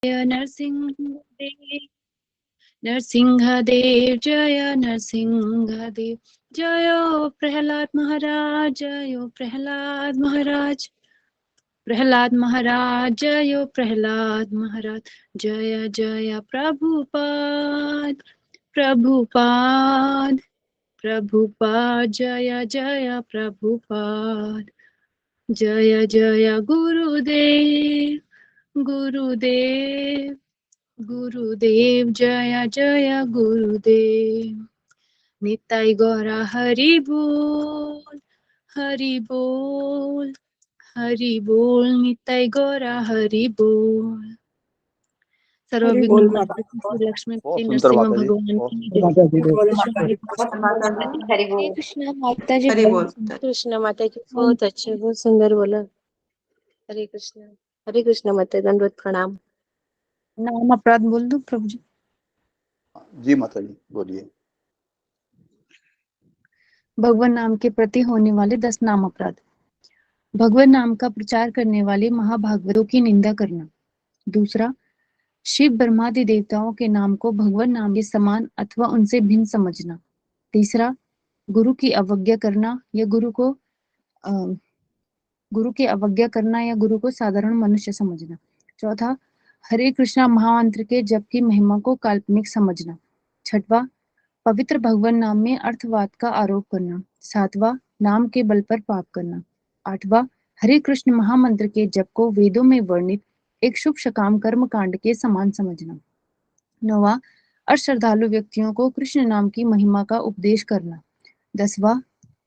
नरसिंहदेव नरसिंहदेव जय नरसिंहदेव जयो प्रहलाद महाराज जयो प्रहलाद महाराज प्रहलाद महाराज जयो प्रहलाद महाराज जय जय प्रभुपाद प्रभुपाद प्रभुपाद जय जय प्रभुपाद जय जय गुरुदेव गुरुदेव गुरुदेव जय जय गुरुदेव निताई गौरा हरि बोल हरि बोल हरि बोल निताई गौरा हरि बोल सर्वविघ्न लक्ष्मी नरसिंह भगवान की हरे कृष्णा माता जी कृष्ण माता जी बहुत अच्छे बहुत सुंदर बोला। हरे कृष्णा माता दंडवत प्रणाम। नाम अपराध बोल दो प्रभु जी। जी माता जी बोलिए। भगवान नाम के प्रति होने वाले 10 नाम अपराध। भगवान नाम का प्रचार करने वाले महाभागवतों की निंदा करना। दूसरा, शिव ब्रह्मादि देवताओं के नाम को भगवान नाम के समान अथवा उनसे भिन्न समझना। तीसरा, गुरु की अवज्ञा करना या गुरु की अवज्ञा करना या गुरु को साधारण मनुष्य समझना। चौथा, हरे कृष्णा महामंत्र के जप की महिमा को काल्पनिक समझना। छठवां, पवित्र भगवान नाम में अर्थवाद का आरोप करना। सातवां, नाम के बल पर पाप करना। आठवां, हरे कृष्ण महामंत्र के जप को वेदों में वर्णित एक शुभ सकाम कर्म कांड के समान समझना। नौवां, अश्रद्धालु व्यक्तियों को कृष्ण नाम की महिमा का उपदेश करना। 10वां,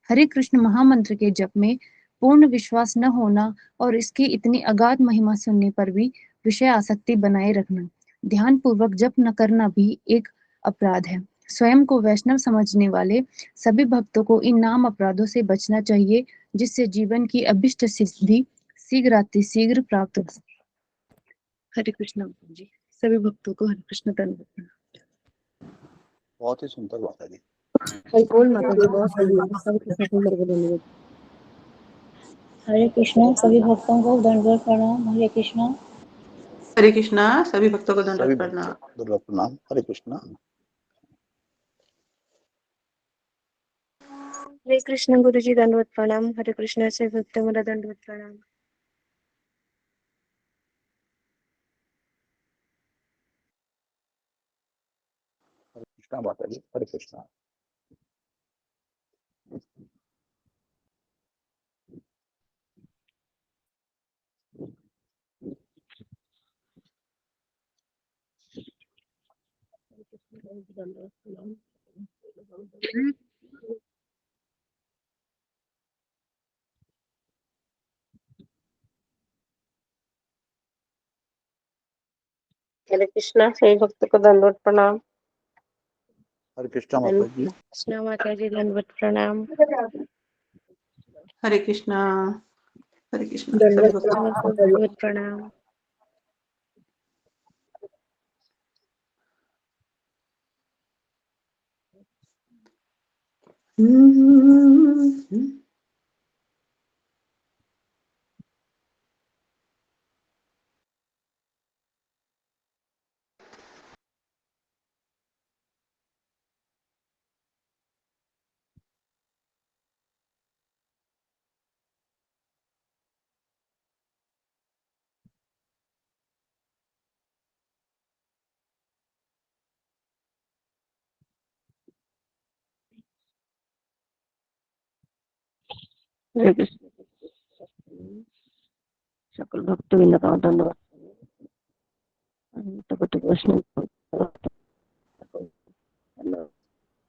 हरे कृष्ण महामंत्र के जप में पूर्ण विश्वास न होना और इसकी इतनी अगाध महिमा सुनने पर भी विषय आसक्ति बनाए रखना। ध्यान पूर्वक जप न करना भी एक अपराध है। स्वयं को वैष्णव समझने वाले सभी भक्तों को इन नाम अपराधों से बचना चाहिए, जिससे जीवन की अभिष्ट सिद्धि शीघ्र प्राप्त हो सके। हरे कृष्ण जी। सभी भक्तों को हरे कृष्ण धन्यवाद। बहुत ही सुंदर माता जी। हरे कृष्णा सभी भक्तों को दंडवत प्रणाम। हरे कृष्णा सभी भक्तों को दंडवत प्रणाम। हरे कृष्णा। हरे कृष्ण गुरु जी दंडवत प्रणाम। हरे कृष्ण से भक्त मेरा दंडवत प्रणाम। हरे कृष्णा माता जी। हरे कृष्णा। हरे कृष्णा सभी भक्तों को दंडवत प्रणाम। हरे कृष्णा माता जी। कृष्णा माता जी दंडवत प्रणाम। हरे कृष्णा दंडवत प्रणाम। सकल भक्त विंद का धन्यवाद।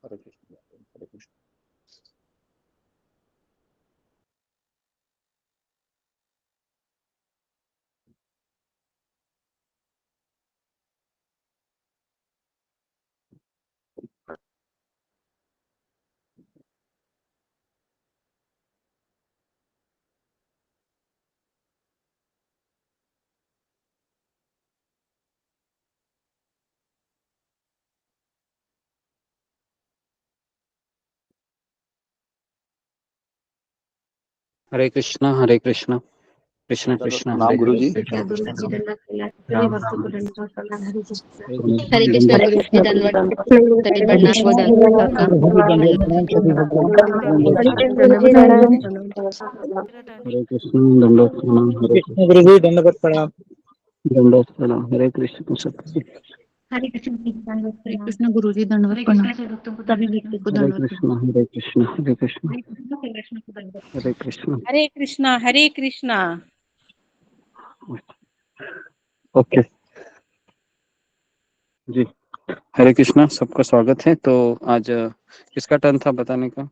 हरे कृष्ण। हरे कृष्ण। हरे कृष्णा हरे कृष्णा। कृष्ण कृष्ण प्रणाम गुरु जी। क्या गुरु जी दंडवत प्रणाम राम भक्त राम। को दंडवत प्रणाम हरे कृष्ण हरे हरे कृष्ण गुरु जी दंडवत सभी दंडवत को दंडवत कृष्ण दंडोत प्रणाम। हरे कृष्ण गुरु जी दंडवत प्रणाम। दंडोत प्रणाम। हरे कृष्ण सबको। हरे कृष्ण दंडवत हरे प्रणाम कृष्ण गुरु जी दंडवत हरे प्रणाम। कृष्ण भक्तों को सभी दंडवत व्यक्ति को हरे दंडवत कृष्ण प्रणाम। हरे कृष्ण हरे कृष्ण हरे कृष्ण श्री कृष्ण को दंडवत हरे कृष्ण। हरे कृष्णा हरे कृष्णा। ओके जी। हरे कृष्णा सबका स्वागत है। तो आज किसका टर्न था बताने का?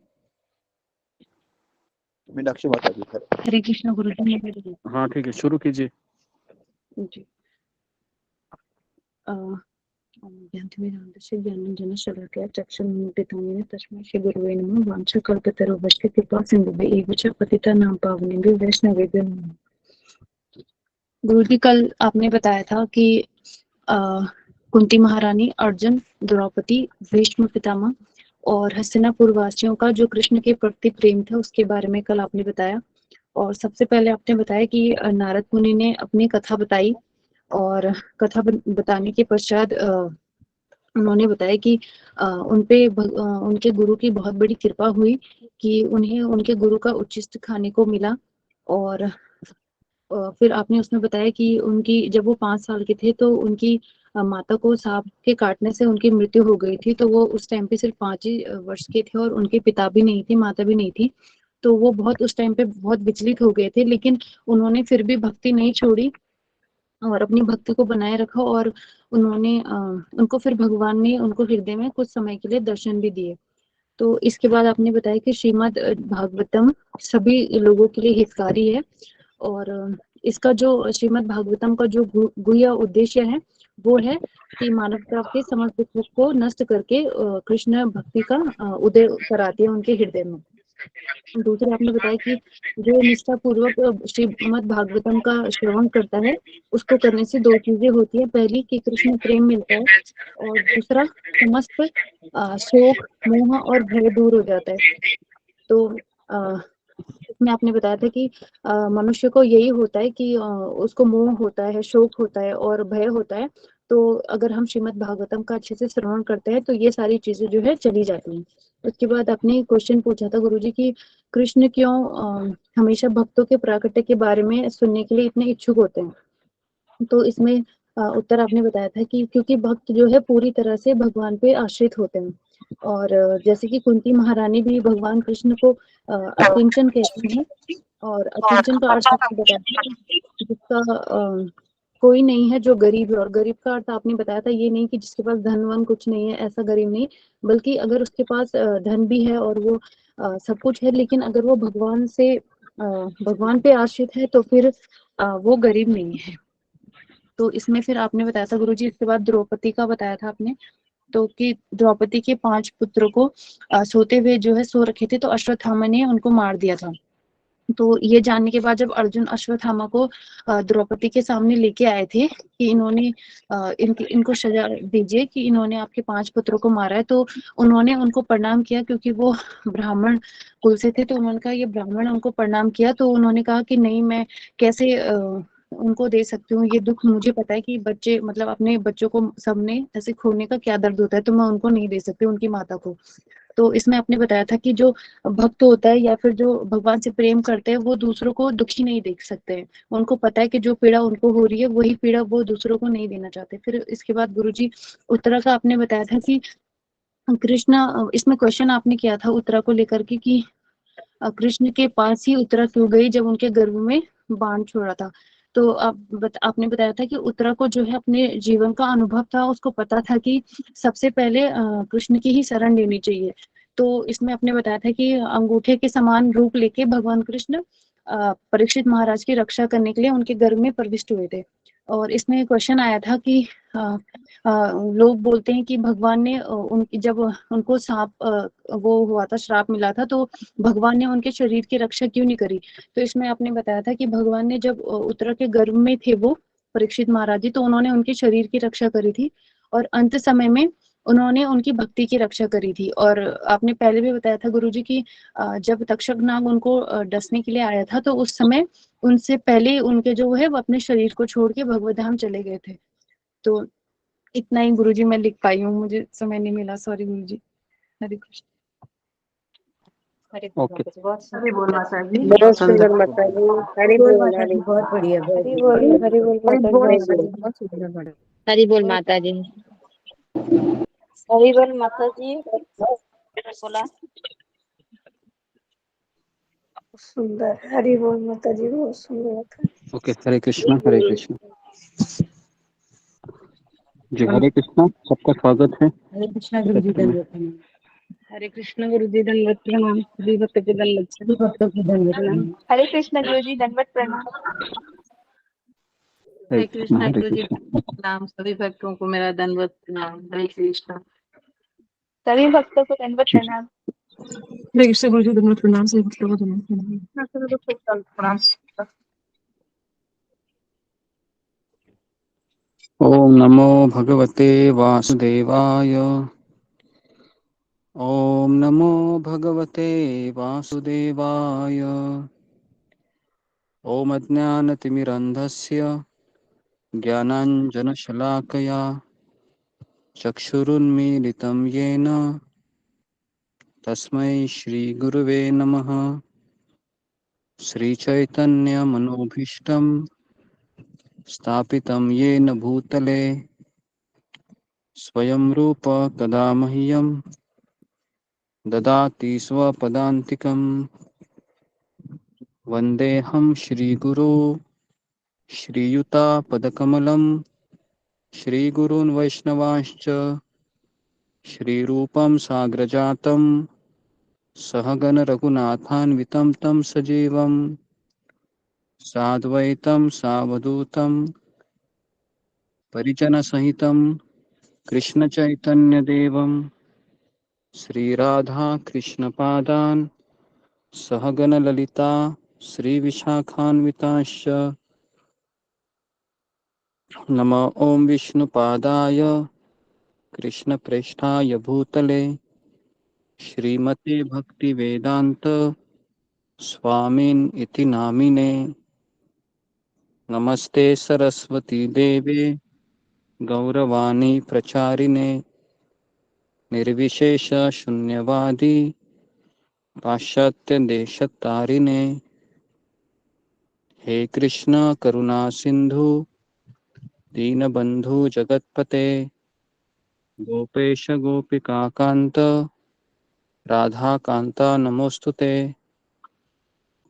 मीनाक्षी माता जी। हरे कृष्ण गुरु जी। हाँ ठीक है, शुरू कीजिए। जी ज्ञानतिमिरान्धस्य ज्ञानाञ्जनं शलाकया चक्षुरुन्मीलितं तस्मै श्रीगुरुवे नमः। वाञ्छाकल्पतरुभ्यश्च कृपा सिन्धुभ्यः एव च पतितानां पावनेभ्यो वैष्णवेभ्यो नमः। गुरु जी, कल आपने बताया था कि कुंती महारानी, अर्जुन, द्रौपदी, भीष्म पितामह और हस्तिनापुर वासियों का जो कृष्ण के प्रति प्रेम था उसके बारे में कल आपने बताया। और सबसे पहले आपने बताया कि नारद मुनि ने अपनी कथा बताई और कथा बताने के पश्चात उन्होंने बताया कि उनपे उनके गुरु की बहुत बड़ी कृपा हुई कि उन्हें उनके गुरु का उच्छिष्ट खाने को मिला। और फिर आपने उसमें बताया कि उनकी जब वो 5 साल के थे तो उनकी माता को सांप के काटने से उनकी मृत्यु हो गई थी। तो वो उस टाइम पे सिर्फ 5 ही वर्ष के थे और उनके पिता भी नहीं थे, माता भी नहीं थी। तो वो बहुत उस टाइम पे बहुत विचलित हो गए थे, लेकिन उन्होंने फिर भी भक्ति नहीं छोड़ी और अपनी भक्ति को बनाए रखा। और उन्होंने उनको फिर भगवान ने उनको हृदय में कुछ समय के लिए दर्शन भी दिए। तो इसके बाद आपने बताया कि श्रीमद् भागवतम सभी लोगों के लिए हितकारी है और इसका जो श्रीमद् भागवतम का जो गुह्य उद्देश्य है वो है कि मानवता के समस्त दुखों को नष्ट करके कृष्ण भक्ति का उदय कराती है उनके हृदय में। दूसरा आपने बताया कि जो निष्ठा पूर्वक श्रीमद् भागवतम का श्रवण करता है उसको करने से 2 चीजें होती है। पहली कि कृष्ण प्रेम मिलता है और दूसरा समस्त शोक, मोह और भय दूर हो जाता है। तो इसमें आपने बताया था कि मनुष्य को यही होता है कि उसको मोह होता है, शोक होता है और भय होता है। तो अगर हम श्रीमद् भागवतम का अच्छे से श्रवण करते हैं तो ये सारी चीजें जो है चली जाती हैं। उसके बाद आपने क्वेश्चन पूछा था गुरुजी कि कृष्ण क्यों हमेशा भक्तों के प्राकट्य के बारे में सुनने के लिए इतने इच्छुक होते हैं। तो इसमें उत्तर आपने बताया था कि क्योंकि भक्त जो है पूरी तरह से भगवान पे आश्रित होते हैं। और जैसे कि कुंती महारानी भी भगवान कृष्ण को अकिंचन कहती हैं और अकिंचन का अर्थ आपने बताया जिसका कोई नहीं है जो गरीब है। और गरीब का अर्थ आपने बताया था ये नहीं कि जिसके पास धन वन कुछ नहीं है, ऐसा गरीब नहीं, बल्कि अगर उसके पास धन भी है और वो सब कुछ है, लेकिन अगर वो भगवान पे आश्रित है तो फिर वो गरीब नहीं है। तो इसमें फिर आपने बताया था गुरुजी, इसके बाद द्रौपदी का बताया था आपने, तो कि द्रौपदी के 5 पुत्रों को सोते हुए जो है सो रखे थे तो अश्वत्थामा ने उनको मार दिया था। तो ये जानने के बाद जब अर्जुन अश्वत्थामा को द्रौपदी के सामने लेके आए थे कि इन्होंने इनको सजा दीजिए कि इन्होंने आपके 5 पुत्रों को मारा है, तो उन्होंने उनको प्रणाम किया क्योंकि वो ब्राह्मण कुल से थे। तो उन्होंने कहा ये ब्राह्मण उनको प्रणाम किया, तो उन्होंने कहा कि नहीं, मैं कैसे उनको दे सकती हूँ, ये दुख मुझे पता है कि बच्चे मतलब अपने बच्चों को सबने ऐसे खोने का क्या दर्द होता है, तो मैं उनको नहीं दे सकती उनकी माता को। तो इसमें आपने बताया था कि जो भक्त होता है या फिर जो भगवान से प्रेम करते हैं वो दूसरों को दुखी नहीं देख सकते हैं। उनको पता है कि जो पीड़ा उनको हो रही है वही पीड़ा वो दूसरों को नहीं देना चाहते। फिर इसके बाद गुरुजी उत्तरा का आपने बताया था कि कृष्ण, इसमें क्वेश्चन आपने किया था उत्तरा को लेकर के कि कृष्ण के पास ही उत्तरा क्यों गई जब उनके गर्भ में बाण छोड़ा था। तो आपने बताया था कि उत्तरा को जो है अपने जीवन का अनुभव था, उसको पता था कि सबसे पहले कृष्ण की ही शरण लेनी चाहिए। तो इसमें आपने बताया था कि अंगूठे के समान रूप लेके भगवान कृष्ण परीक्षित महाराज की रक्षा करने के लिए उनके गर्भ में प्रविष्ट हुए थे। और इसमें क्वेश्चन आया था कि लोग बोलते हैं कि भगवान ने उनकी जब उनको सांप वो हुआ था, श्राप मिला था, तो भगवान ने उनके शरीर की रक्षा क्यों नहीं करी। तो इसमें आपने बताया था कि भगवान ने जब उत्तरा के गर्भ में थे वो परीक्षित महाराज जी, तो उन्होंने उनके शरीर की रक्षा करी थी। और अंत समय में उन्होंने उनकी भक्ति की रक्षा करी थी। और आपने पहले भी बताया था गुरुजी कि जब तक्षक नाग उनको डसने के लिए आया था तो उस समय उनसे पहले उनके जो है वो अपने शरीर को छोड़ के भगवत धाम चले गए थे। तो इतना ही गुरुजी मैं लिख पाई हूँ, मुझे समय नहीं मिला, सॉरी गुरुजी। हरे कृष्ण। ओके, हरि बोल माता जी। बहुत सुंदर माता जी। हरि बोल, हरि बहुत बढ़िया, बहुत हरि बोल, हरि बोल माता जी, बहुत बहुत बढ़िया, बढ़िया। बहुत सुंदर मैडम। हरि बोल माता जी। हरि बोल माता जी। बोला सुंदर। हरि बोल माता जी, बहुत सुंदर था। ओके। हरे कृष्णा, हरे कृष्णा जी। हरे कृष्णा, सबका स्वागत है हरे कृष्णा गुरु जी, सत्र में। दंडवत प्रणाम। हरे कृष्ण गुरुजी, दंडवत प्रणाम। सभी भक्त के दंडवत सभी भक्तों की दंडवत प्रणाम। हरे कृष्ण गुरु जी, दंडवत प्रणाम। हरे कृष्णा, हरे गुरुजी कृष्णा। प्रणाम। सभी भक्तों को मेरा दंडवत प्रणाम। हरे कृष्ण। सभी भक्तों को दंडवत प्रणाम। हरे कृष्णा गुरु जी, दंडवत प्रणाम। सभी भक्तों को दंडवत प्रणाम। ओम नमो भगवते वासुदेवाय। ओम नमो भगवते वासुदेवाय। ओम अज्ञानतिमिरन्धस्य ज्ञानाञ्जनशलाकया चक्षुरुन्मीलितं येन तस्मै श्रीगुरुवे नमः। श्रीचैतन्यमनोभीष्टं स्थापितं येन भूतले स्वयं रूप कदा मह्यं ददाति स्वपदान्तिकं। वन्देऽहं श्रीगुरो श्रीयुतापदकमलं श्रीगुरून् वैष्णवांश्च श्रीरूपं साग्रजातं सहगण रघुनाथान्वितं तं सजीवं साद्वैतं सावधूतं परिजनसहितं कृष्णचैतन्यदेवं श्रीराधा कृष्णपादान् सहगण ललिता श्रीविशाखान्वितांश्च नमः ओं विष्णुपादाय कृष्णप्रेष्ठाय भूतले श्रीमते भक्तिवेदांत स्वामिन् इति नामिने। नमस्ते सरस्वती देवे गौरवाणी प्रचारिणे निर्विशेष शून्यवादी पाश्चात्य देशतारिणे। हे कृष्ण करुणा सिंधु दीनबंधु जगतपते गोपेश गोपिका कांत राधा कांता नमोस्तुते।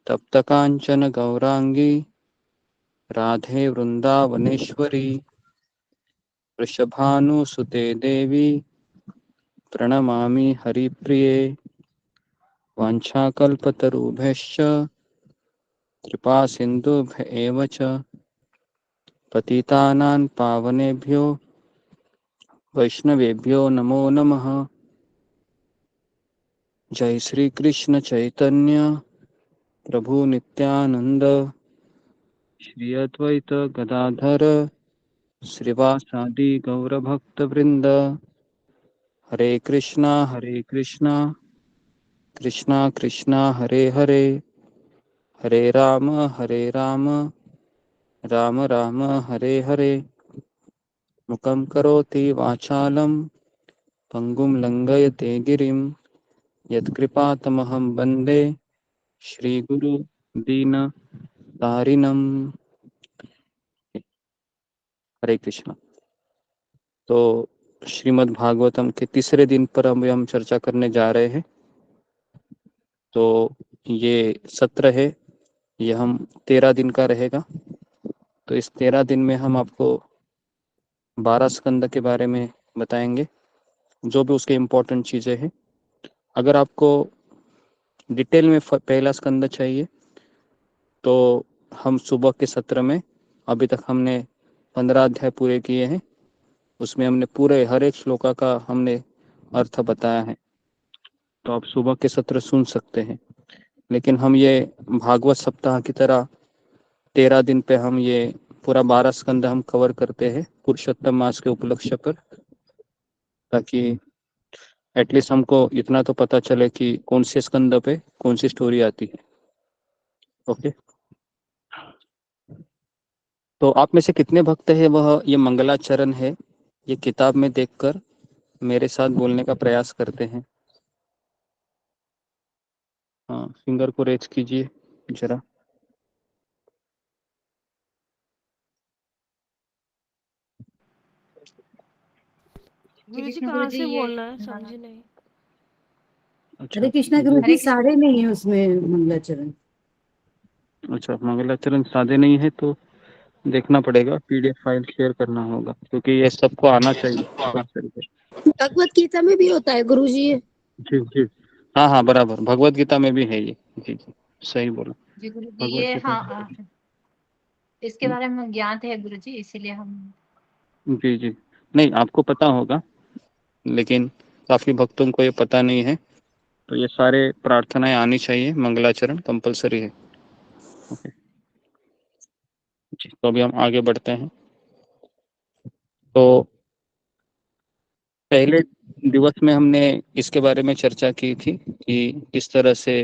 तप्त कांचन गौरांगी राधे वृंदावनेश्वरी वृषभानुसुते देवी प्रणमामि हरिप्रिये। वाञ्छाकल्पतरुभ्यश्च कृपा सिन्धुभ्य एव च पतितानां पावनेभ्यो वैष्णवेभ्यो नमो नमः। जय श्री कृष्ण चैतन्य प्रभु नित्यानंद श्री अद्वैत गदाधर श्रीवासादि गौरभक्त वृंद। हरे कृष्णा कृष्णा कृष्णा हरे हरे हरे राम राम राम हरे हरे। मुखं करोति वाचालं पंगुं लंघयते गिरिं यत्कृपातमहं वन्दे श्रीगुरु दीनतारिणम्। हरे कृष्णा। तो श्रीमद् भागवतम के तीसरे दिन पर हम चर्चा करने जा रहे हैं। तो ये सत्र है, ये हम 13 दिन का रहेगा। तो इस 13 दिन में हम आपको 12 स्कंद के बारे में बताएंगे, जो भी उसके इम्पोर्टेंट चीज़ें हैं। अगर आपको डिटेल में पहला स्कंद चाहिए तो हम सुबह के सत्र में अभी तक हमने 15 अध्याय पूरे किए हैं। उसमें हमने पूरे हर एक श्लोका का हमने अर्थ बताया है, तो आप सुबह के सत्र सुन सकते हैं। लेकिन हम ये भागवत सप्ताह की तरह 13 दिन पे हम ये पूरा 12 स्कंद हम कवर करते हैं पुरुषोत्तम मास के उपलक्ष्य पर। ताकि एटलीस्ट हमको इतना तो पता चले कि कौन से स्कंद पे कौन सी स्टोरी आती है। ओके, तो आप में से कितने भक्त है वह ये मंगलाचरण है ये किताब में देखकर मेरे साथ बोलने का प्रयास करते हैं? हाँ, फिंगर को रेज कीजिए जरा। गुरु जी कहाँ से बोलना है, समझी नहीं। अच्छा, हरे कृष्णा गुरु हरे जी, सारे नहीं है उसमें मंगलाचरण। अच्छा, मंगलाचरण सादे नहीं है तो देखना पड़ेगा, पीडीएफ फाइल शेयर करना होगा क्योंकि ये सबको आना चाहिए। भगवत गीता में भी होता है गुरुजी। जी जी, हाँ हाँ बराबर, भगवत गीता में भी है ये। जी जी, सही बोला। जी गुरु जी, भगवत ये गीता हाँ इसके बारे में ज्ञात है गुरु जी, इसीलिए हम। जी जी, नहीं आपको पता होगा लेकिन काफी भक्तों को ये पता नहीं है, तो ये सारे प्रार्थनाएं आनी चाहिए, मंगलाचरण कंपलसरी है। ओके जी, तो अभी हम आगे बढ़ते हैं। तो पहले दिवस में हमने इसके बारे में चर्चा की थी कि किस तरह से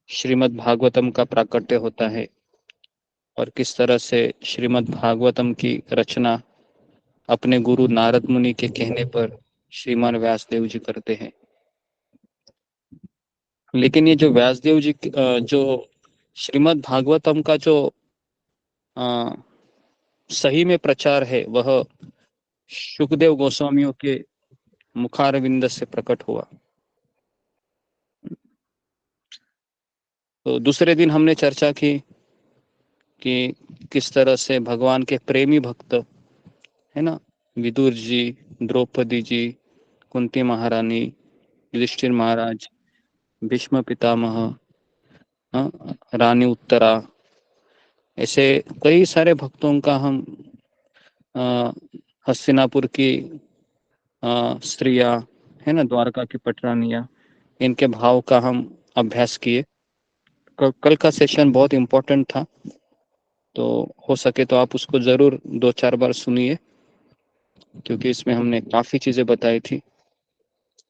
श्रीमद् भागवतम का प्राकट्य होता है और किस तरह से श्रीमद् भागवतम की रचना अपने गुरु नारद मुनि के कहने पर श्रीमान व्यासदेव जी करते हैं। लेकिन ये जो व्यासदेव जी जो श्रीमद् भागवतम का जो अ, सही में प्रचार है वह शुकदेव गोस्वामियों के मुखारविंद से प्रकट हुआ। तो दूसरे दिन हमने चर्चा की कि किस तरह से भगवान के प्रेमी भक्त है ना, विदुर जी, द्रौपदी जी, कुंती महारानी, युधिष्ठिर महाराज, भीष्म पितामह, रानी उत्तरा, ऐसे कई सारे भक्तों का हम हस्तिनापुर की स्त्रियां है ना, द्वारका की पटरानियां, इनके भाव का हम अभ्यास किए। कल का सेशन बहुत इम्पोर्टेंट था, तो हो सके तो आप उसको जरूर 2-4 बार सुनिए क्योंकि इसमें हमने काफी चीजें बताई थी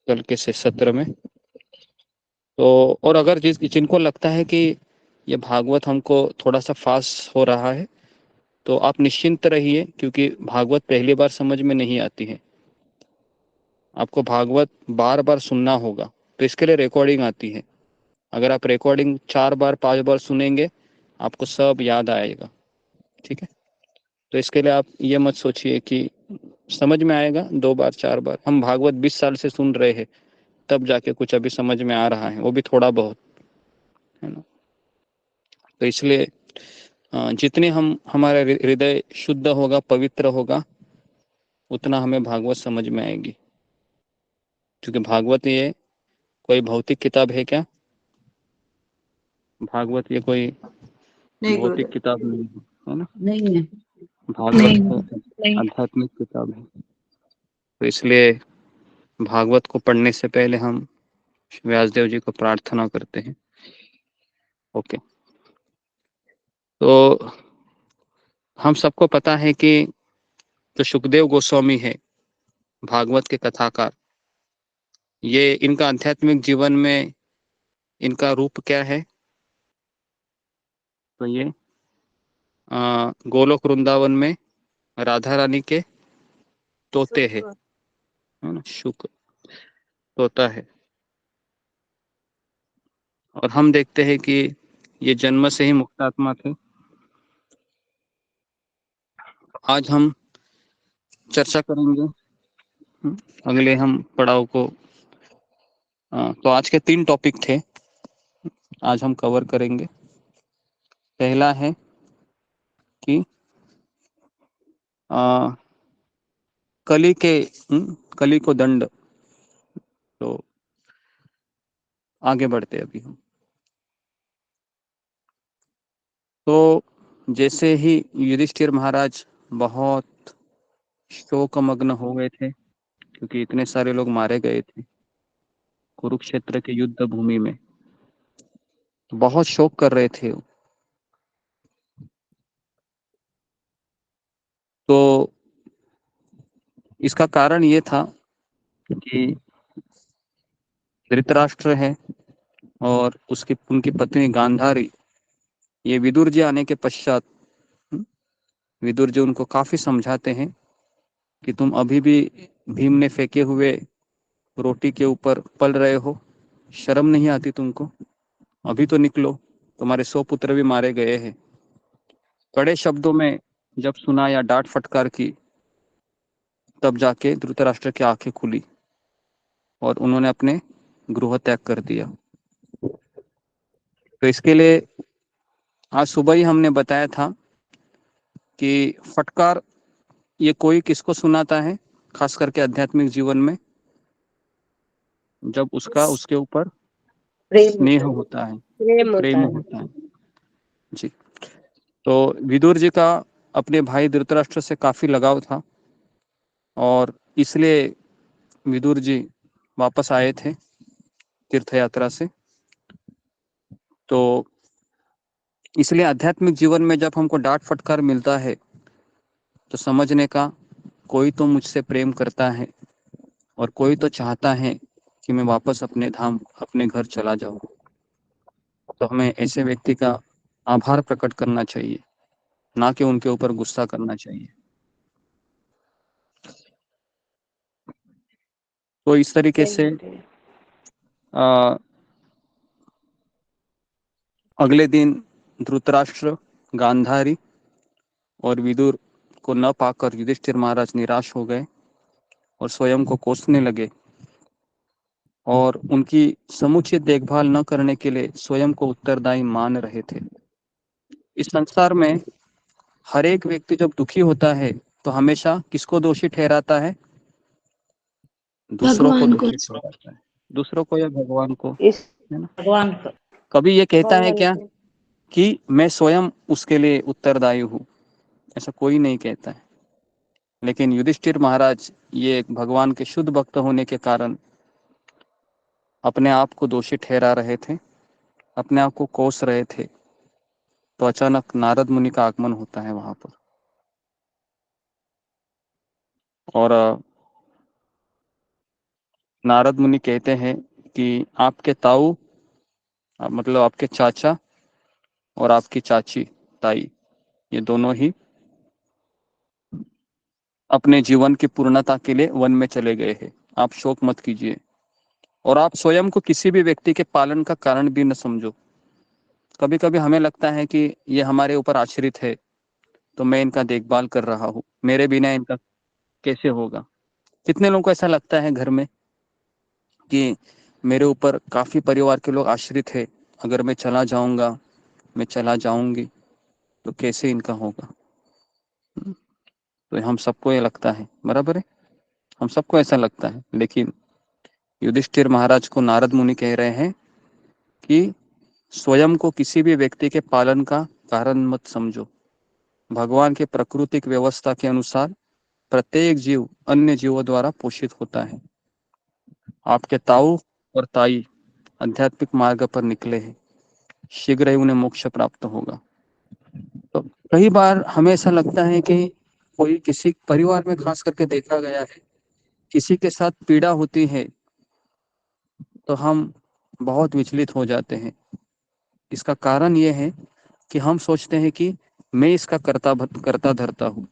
कल के से सत्र में। तो और अगर जिनको लगता है कि ये भागवत हमको थोड़ा सा फास्ट हो रहा है तो आप निश्चिंत रहिए क्योंकि भागवत पहली बार समझ में नहीं आती है, आपको भागवत बार बार सुनना होगा, तो इसके लिए रिकॉर्डिंग आती है। अगर आप रिकॉर्डिंग 4 बार 5 बार सुनेंगे आपको सब याद आएगा। ठीक है, तो इसके लिए आप ये मत सोचिए कि समझ में आएगा 2 बार 4 बार। हम भागवत 20 साल से सुन रहे हैं तब जाके कुछ अभी समझ में आ रहा है, वो भी थोड़ा बहुत, है ना। तो इसलिए जितने हम हमारा हृदय शुद्ध होगा, पवित्र होगा, उतना हमें भागवत समझ में आएगी। क्योंकि भागवत ये कोई भौतिक किताब है क्या? भागवत ये कोई भौतिक किताब नहीं है ना, नहीं है। भागवत तो आध्यात्मिक किताब है। तो इसलिए भागवत को पढ़ने से पहले हम व्यासदेव जी को प्रार्थना करते हैं। ओके, तो हम सबको पता है कि जो सुखदेव गोस्वामी है भागवत के कथाकार, ये इनका आध्यात्मिक जीवन में इनका रूप क्या है? तो ये गोलोक वृंदावन में राधा रानी के तोते हैं, है ना, शुक तोता है। और हम देखते हैं कि ये जन्म से ही मुक्त आत्मा थे। आज हम चर्चा करेंगे अगले हम पड़ाव को। तो आज के 3 टॉपिक थे, आज हम कवर करेंगे। पहला है कि कली के कली को दंड। तो आगे बढ़ते अभी हम। तो जैसे ही युधिष्ठिर महाराज बहुत शोकमग्न हो गए थे क्योंकि इतने सारे लोग मारे गए थे कुरुक्षेत्र के युद्ध भूमि में, तो बहुत शोक कर रहे थे। तो इसका कारण ये था कि धृतराष्ट्र है और उनकी पत्नी गांधारी, ये विदुर जी आने के पश्चात विदुर जी उनको काफी समझाते हैं कि तुम अभी भी भीम ने फेंके हुए रोटी के ऊपर पल रहे हो, शर्म नहीं आती तुमको? अभी तो निकलो, तुम्हारे 100 पुत्र भी मारे गए हैं। कड़े शब्दों में जब सुना या डांट फटकार की, तब जाके धृतराष्ट्र की आंखें खुली और उन्होंने अपने गृह त्याग कर दिया। तो इसके लिए आज सुबह ही हमने बताया था कि फटकार ये कोई किसको सुनाता है, खास करके आध्यात्मिक जीवन में, जब उसका उसके ऊपर प्रेम स्नेह होता है, प्रेम प्रेम होता है। होता है जी। तो विदुर जी का अपने भाई धृतराष्ट्र से काफी लगाव था और इसलिए विदुर जी वापस आए थे तीर्थ यात्रा से। तो इसलिए आध्यात्मिक जीवन में जब हमको डांट फटकार मिलता है तो समझने का, कोई तो मुझसे प्रेम करता है और कोई तो चाहता है कि मैं वापस अपने धाम, अपने घर चला जाऊं। तो हमें ऐसे व्यक्ति का आभार प्रकट करना चाहिए, ना कि उनके ऊपर गुस्सा करना चाहिए। तो इस तरीके से अगले दिन धृतराष्ट्र, गांधारी और विदुर को न पाकर युधिष्ठिर महाराज निराश हो गए और स्वयं को कोसने लगे और उनकी समुचित देखभाल न करने के लिए स्वयं को उत्तरदायी मान रहे थे। इस संसार में हर एक व्यक्ति जब दुखी होता है तो हमेशा किसको दोषी ठहराता है? दूसरों को दोषी ठहराता है, दूसरों को या भगवान को, इस है ना? भगवान का कभी ये कहता है भगवान क्या को कि मैं स्वयं उसके लिए उत्तरदायी हूँ? ऐसा कोई नहीं कहता है। लेकिन युधिष्ठिर महाराज ये एक भगवान के शुद्ध भक्त होने के कारण अपने आप को दोषी ठहरा रहे थे, अपने आप को कोस रहे थे। तो अचानक नारद मुनि का आगमन होता है वहां पर और नारद मुनि कहते हैं कि आपके ताऊ, मतलब आपके चाचा और आपकी चाची ताई, ये दोनों ही अपने जीवन की पूर्णता के लिए वन में चले गए हैं। आप शोक मत कीजिए और आप स्वयं को किसी भी व्यक्ति के पालन का कारण भी न समझो। कभी कभी हमें लगता है कि ये हमारे ऊपर आश्रित है तो मैं इनका देखभाल कर रहा हूँ, मेरे बिना इनका कैसे होगा। कितने लोगों को ऐसा लगता है घर में कि मेरे ऊपर काफी परिवार के लोग आश्रित है, अगर मैं चला जाऊंगा, मैं चला जाऊंगी तो कैसे इनका होगा। तो हम सबको ये लगता है, बराबर है, हम सबको ऐसा लगता है। लेकिन युधिष्ठिर महाराज को नारद मुनि कह रहे हैं कि स्वयं को किसी भी व्यक्ति के पालन का कारण मत समझो। भगवान के प्राकृतिक व्यवस्था के अनुसार प्रत्येक जीव अन्य जीवों द्वारा पोषित होता है। आपके ताऊ और ताई आध्यात्मिक मार्ग पर निकले हैं, शीघ्र ही उन्हें मोक्ष प्राप्त होगा। तो कई बार हमें ऐसा लगता है कि कोई किसी परिवार में खास करके देखा गया है, किसी के साथ पीड़ा होती है तो हम बहुत विचलित हो जाते हैं। इसका कारण यह है कि हम सोचते हैं कि मैं इसका करता धरता हूँ,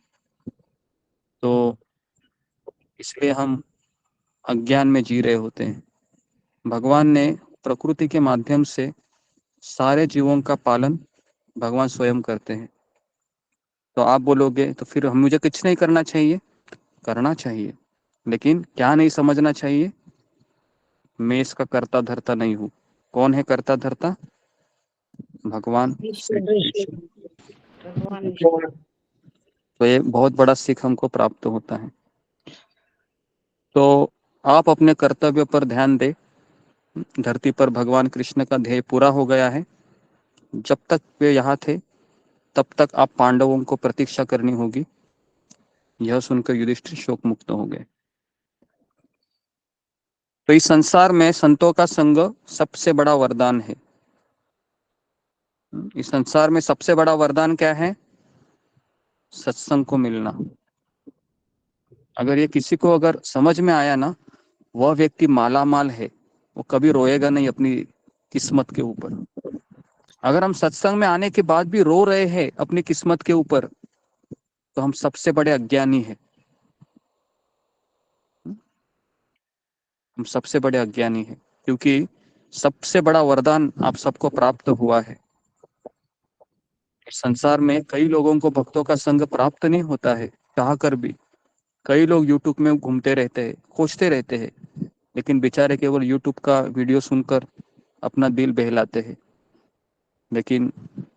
तो इसलिए हम अज्ञान में जी रहे होते हैं। भगवान ने प्रकृति के माध्यम से सारे जीवों का पालन भगवान स्वयं करते हैं। तो आप बोलोगे तो फिर हम मुझे कुछ नहीं करना चाहिए? करना चाहिए, लेकिन क्या नहीं समझना चाहिए? मैं इसका करता धरता नहीं हूँ। कौन है करता धरता? भगवान श्री कृष्ण। भगवान तो ये बहुत बड़ा सीख हमको प्राप्त होता है। तो आप अपने कर्तव्य पर ध्यान दें। धरती पर भगवान कृष्ण का ध्येय पूरा हो गया है। जब तक वे यहाँ थे तब तक आप पांडवों को प्रतीक्षा करनी होगी। यह सुनकर युधिष्ठिर शोक मुक्त हो गए। तो इस संसार में संतों का संग सबसे बड़ा वरदान है। इस संसार में सबसे बड़ा वरदान क्या है? सत्संग को मिलना। अगर ये किसी को अगर समझ में आया ना, वह व्यक्ति मालामाल है, वो कभी रोएगा नहीं अपनी किस्मत के ऊपर। अगर हम सत्संग में आने के बाद भी रो रहे हैं अपनी किस्मत के ऊपर, तो हम सबसे बड़े अज्ञानी हैं। हम सबसे बड़े अज्ञानी हैं, क्योंकि सबसे बड़ा वरदान आप सबको प्राप्त हुआ है। संसार में कई लोगों को भक्तों का संग प्राप्त नहीं होता है चाह कर भी। कई लोग यूट्यूब में घूमते रहते हैं, खोजते रहते हैं, लेकिन बेचारे केवल यूट्यूब का वीडियो सुनकर अपना दिल बहलाते हैं। लेकिन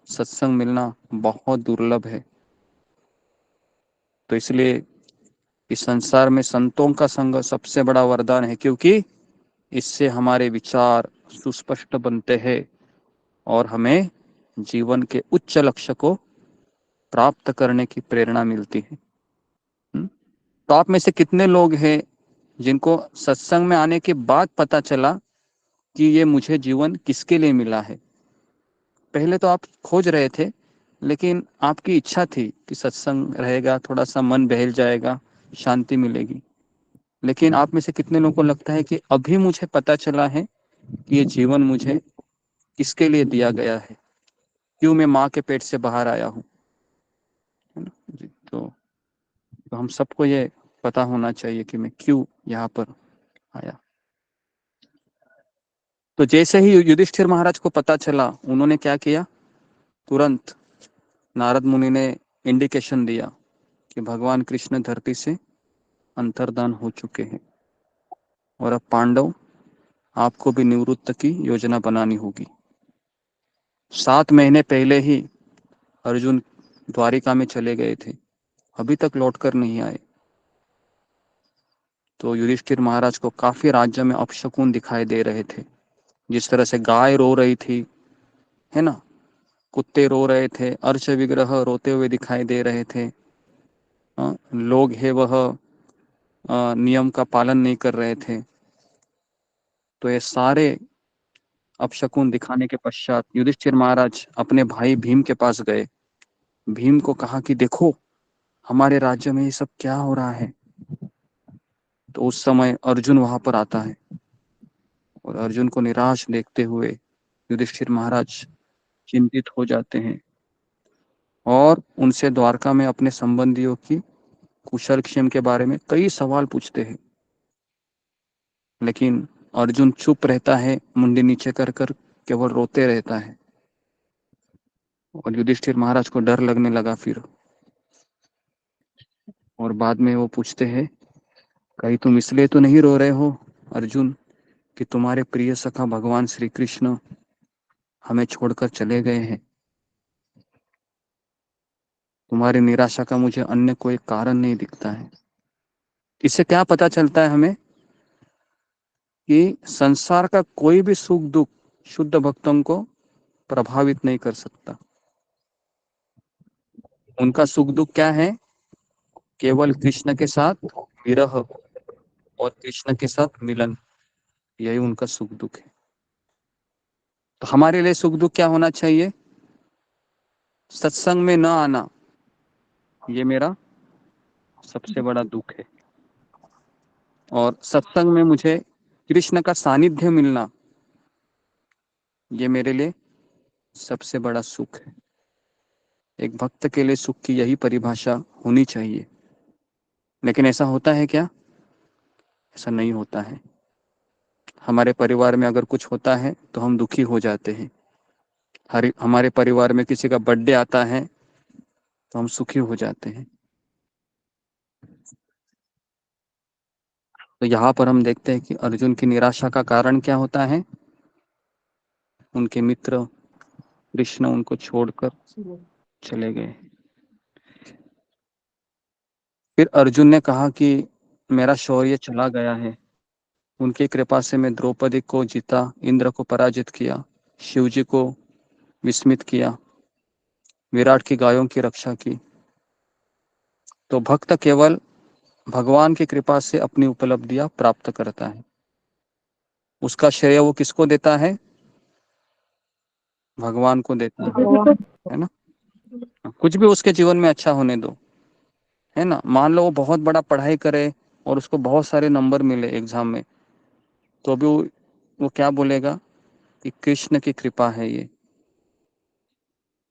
सत्संग मिलना बहुत दुर्लभ है। तो इसलिए इस संसार में संतों का संग सबसे बड़ा वरदान है, क्योंकि इससे हमारे विचार सुस्पष्ट बनते हैं और हमें जीवन के उच्च लक्ष्य को प्राप्त करने की प्रेरणा मिलती है। तो आप में से कितने लोग हैं जिनको सत्संग में आने के बाद पता चला कि ये मुझे जीवन किसके लिए मिला है? पहले तो आप खोज रहे थे, लेकिन आपकी इच्छा थी कि सत्संग रहेगा, थोड़ा सा मन बहल जाएगा, शांति मिलेगी। लेकिन आप में से कितने लोगों को लगता है कि अभी मुझे पता चला है कि ये जीवन मुझे किसके लिए दिया गया है, क्यों मैं माँ के पेट से बाहर आया हूँ, है ना जी। तो हम सबको ये पता होना चाहिए कि मैं क्यों यहाँ पर आया। तो जैसे ही युधिष्ठिर महाराज को पता चला, उन्होंने क्या किया? तुरंत नारद मुनि ने इंडिकेशन दिया कि भगवान कृष्ण धरती से अंतर्धान हो चुके हैं और अब पांडव आपको भी निवृत्त की योजना बनानी होगी। 7 महीने पहले ही अर्जुन द्वारिका में चले गए थे, अभी तक लौटकर नहीं आए। तो युधिष्ठिर महाराज को काफी राज्य में अपशकुन दिखाई दे रहे थे। जिस तरह से गाय रो रही थी, है ना, कुत्ते रो रहे थे, अर्च विग्रह रोते हुए दिखाई दे रहे थे, लोग है वह नियम का पालन नहीं कर रहे थे। तो ये सारे अपशकुन दिखाने के पश्चात युधिष्ठिर महाराज अपने भाई भीम के पास गए। भीम को कहा कि देखो हमारे राज्य में ये सब क्या हो रहा है। तो उस समय अर्जुन वहां पर आता है और अर्जुन को निराश देखते हुए युधिष्ठिर महाराज चिंतित हो जाते हैं और उनसे द्वारका में अपने संबंधियों की कुशल क्षेम के बारे में कई सवाल पूछते हैं। लेकिन अर्जुन चुप रहता है, मुंडी नीचे कर कर केवल रोते रहता है। और युधिष्ठिर महाराज को डर लगने लगा फिर, और बाद में वो पूछते हैं, कहीं तुम इसलिए तो नहीं रो रहे हो अर्जुन कि तुम्हारे प्रिय सखा भगवान श्री कृष्ण हमें छोड़कर चले गए हैं? तुम्हारी निराशा का मुझे अन्य कोई कारण नहीं दिखता है। इससे क्या पता चलता है हमें कि संसार का कोई भी सुख दुख शुद्ध भक्तों को प्रभावित नहीं कर सकता। उनका सुख दुख क्या है? केवल कृष्ण के साथ विरह और कृष्ण के साथ मिलन, यही उनका सुख दुख है। तो हमारे लिए सुख दुख क्या होना चाहिए? सत्संग में न आना, ये मेरा सबसे बड़ा दुख है। और सत्संग में मुझे कृष्ण का सानिध्य मिलना, ये मेरे लिए सबसे बड़ा सुख है। एक भक्त के लिए सुख की यही परिभाषा होनी चाहिए। लेकिन ऐसा होता है क्या? ऐसा नहीं होता है। हमारे परिवार में अगर कुछ होता है तो हम दुखी हो जाते हैं। हमारे परिवार में किसी का बर्थडे आता है तो हम सुखी हो जाते हैं। तो यहाँ पर हम देखते हैं कि अर्जुन की निराशा का कारण क्या होता है? उनके मित्र कृष्ण उनको छोड़कर चले गए। फिर अर्जुन ने कहा कि मेरा शौर्य चला गया है। उनकी कृपा से मैं द्रौपदी को जीता, इंद्र को पराजित किया, शिवजी को विस्मित किया, विराट की गायों की रक्षा की। तो भक्त केवल भगवान की कृपा से अपनी उपलब्धियां प्राप्त करता है। उसका श्रेय वो किसको देता है? भगवान को देता है ना। कुछ भी उसके जीवन में अच्छा होने दो, है ना। मान लो वो बहुत बड़ा पढ़ाई करे और उसको बहुत सारे नंबर मिले एग्जाम में, तो अभी वो क्या बोलेगा कि कृष्ण की कृपा है ये।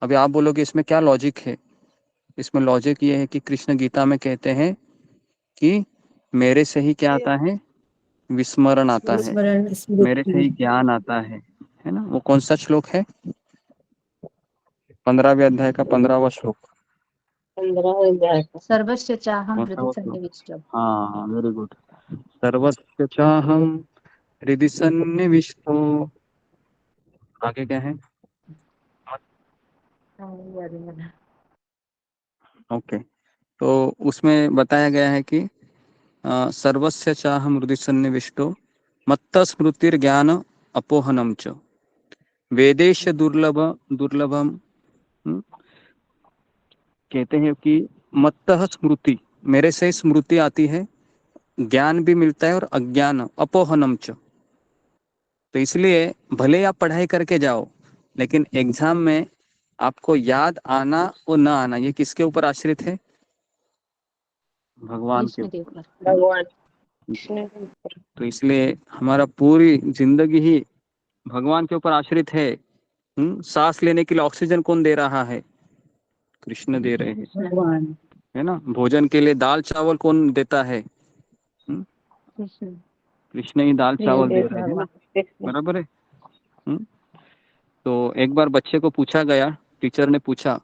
अभी आप बोलोगे इसमें क्या लॉजिक है? इसमें लॉजिक ये है कि कृष्ण गीता में कहते हैं कि मेरे से ही क्या आता है? विस्मरण आता है, स्मरण मेरे से ही ज्ञान आता है ना। वो कौन सा श्लोक है? 15वें अध्याय का 15वां श्लोक। 15 सर्वस्य चाहम कौन सा हृदि वो श्लोक? सन्निविष्टम्। हाँ, वेरी गुड। सर्वस्य चाहम हृदि सन्निविष्टो। आगे क्या है? ओके, तो उसमें बताया गया है कि सर्वस्य चाहम हृदि सन्निविष्टो मत्त स्मृतिर ज्ञान अपोहनम च वेदेश दुर्लभम। कहते हैं कि मत्तः स्मृति, मेरे से स्मृति आती है, ज्ञान भी मिलता है और अज्ञान अपोहनम च। तो इसलिए भले आप पढ़ाई करके जाओ, लेकिन एग्जाम में आपको याद आना और ना आना ये किसके ऊपर आश्रित है? भगवान के कृष्ण के ऊपर। ऊपर। भगवान कृष्ण के ऊपर। तो इसलिए हमारा पूरी जिंदगी ही भगवान के ऊपर आश्रित है। सांस लेने के लिए ऑक्सीजन कौन दे रहा है? कृष्ण दे रहे हैं, भगवान है ना। भोजन के लिए दाल चावल कौन देता है? कृष्ण। कृष्ण ही दाल चावल दे रहे हैं ना, भगवान कृष्ण। बराबर है। तो एक बार बच्चे को पूछा गया, टीचर ने पूछा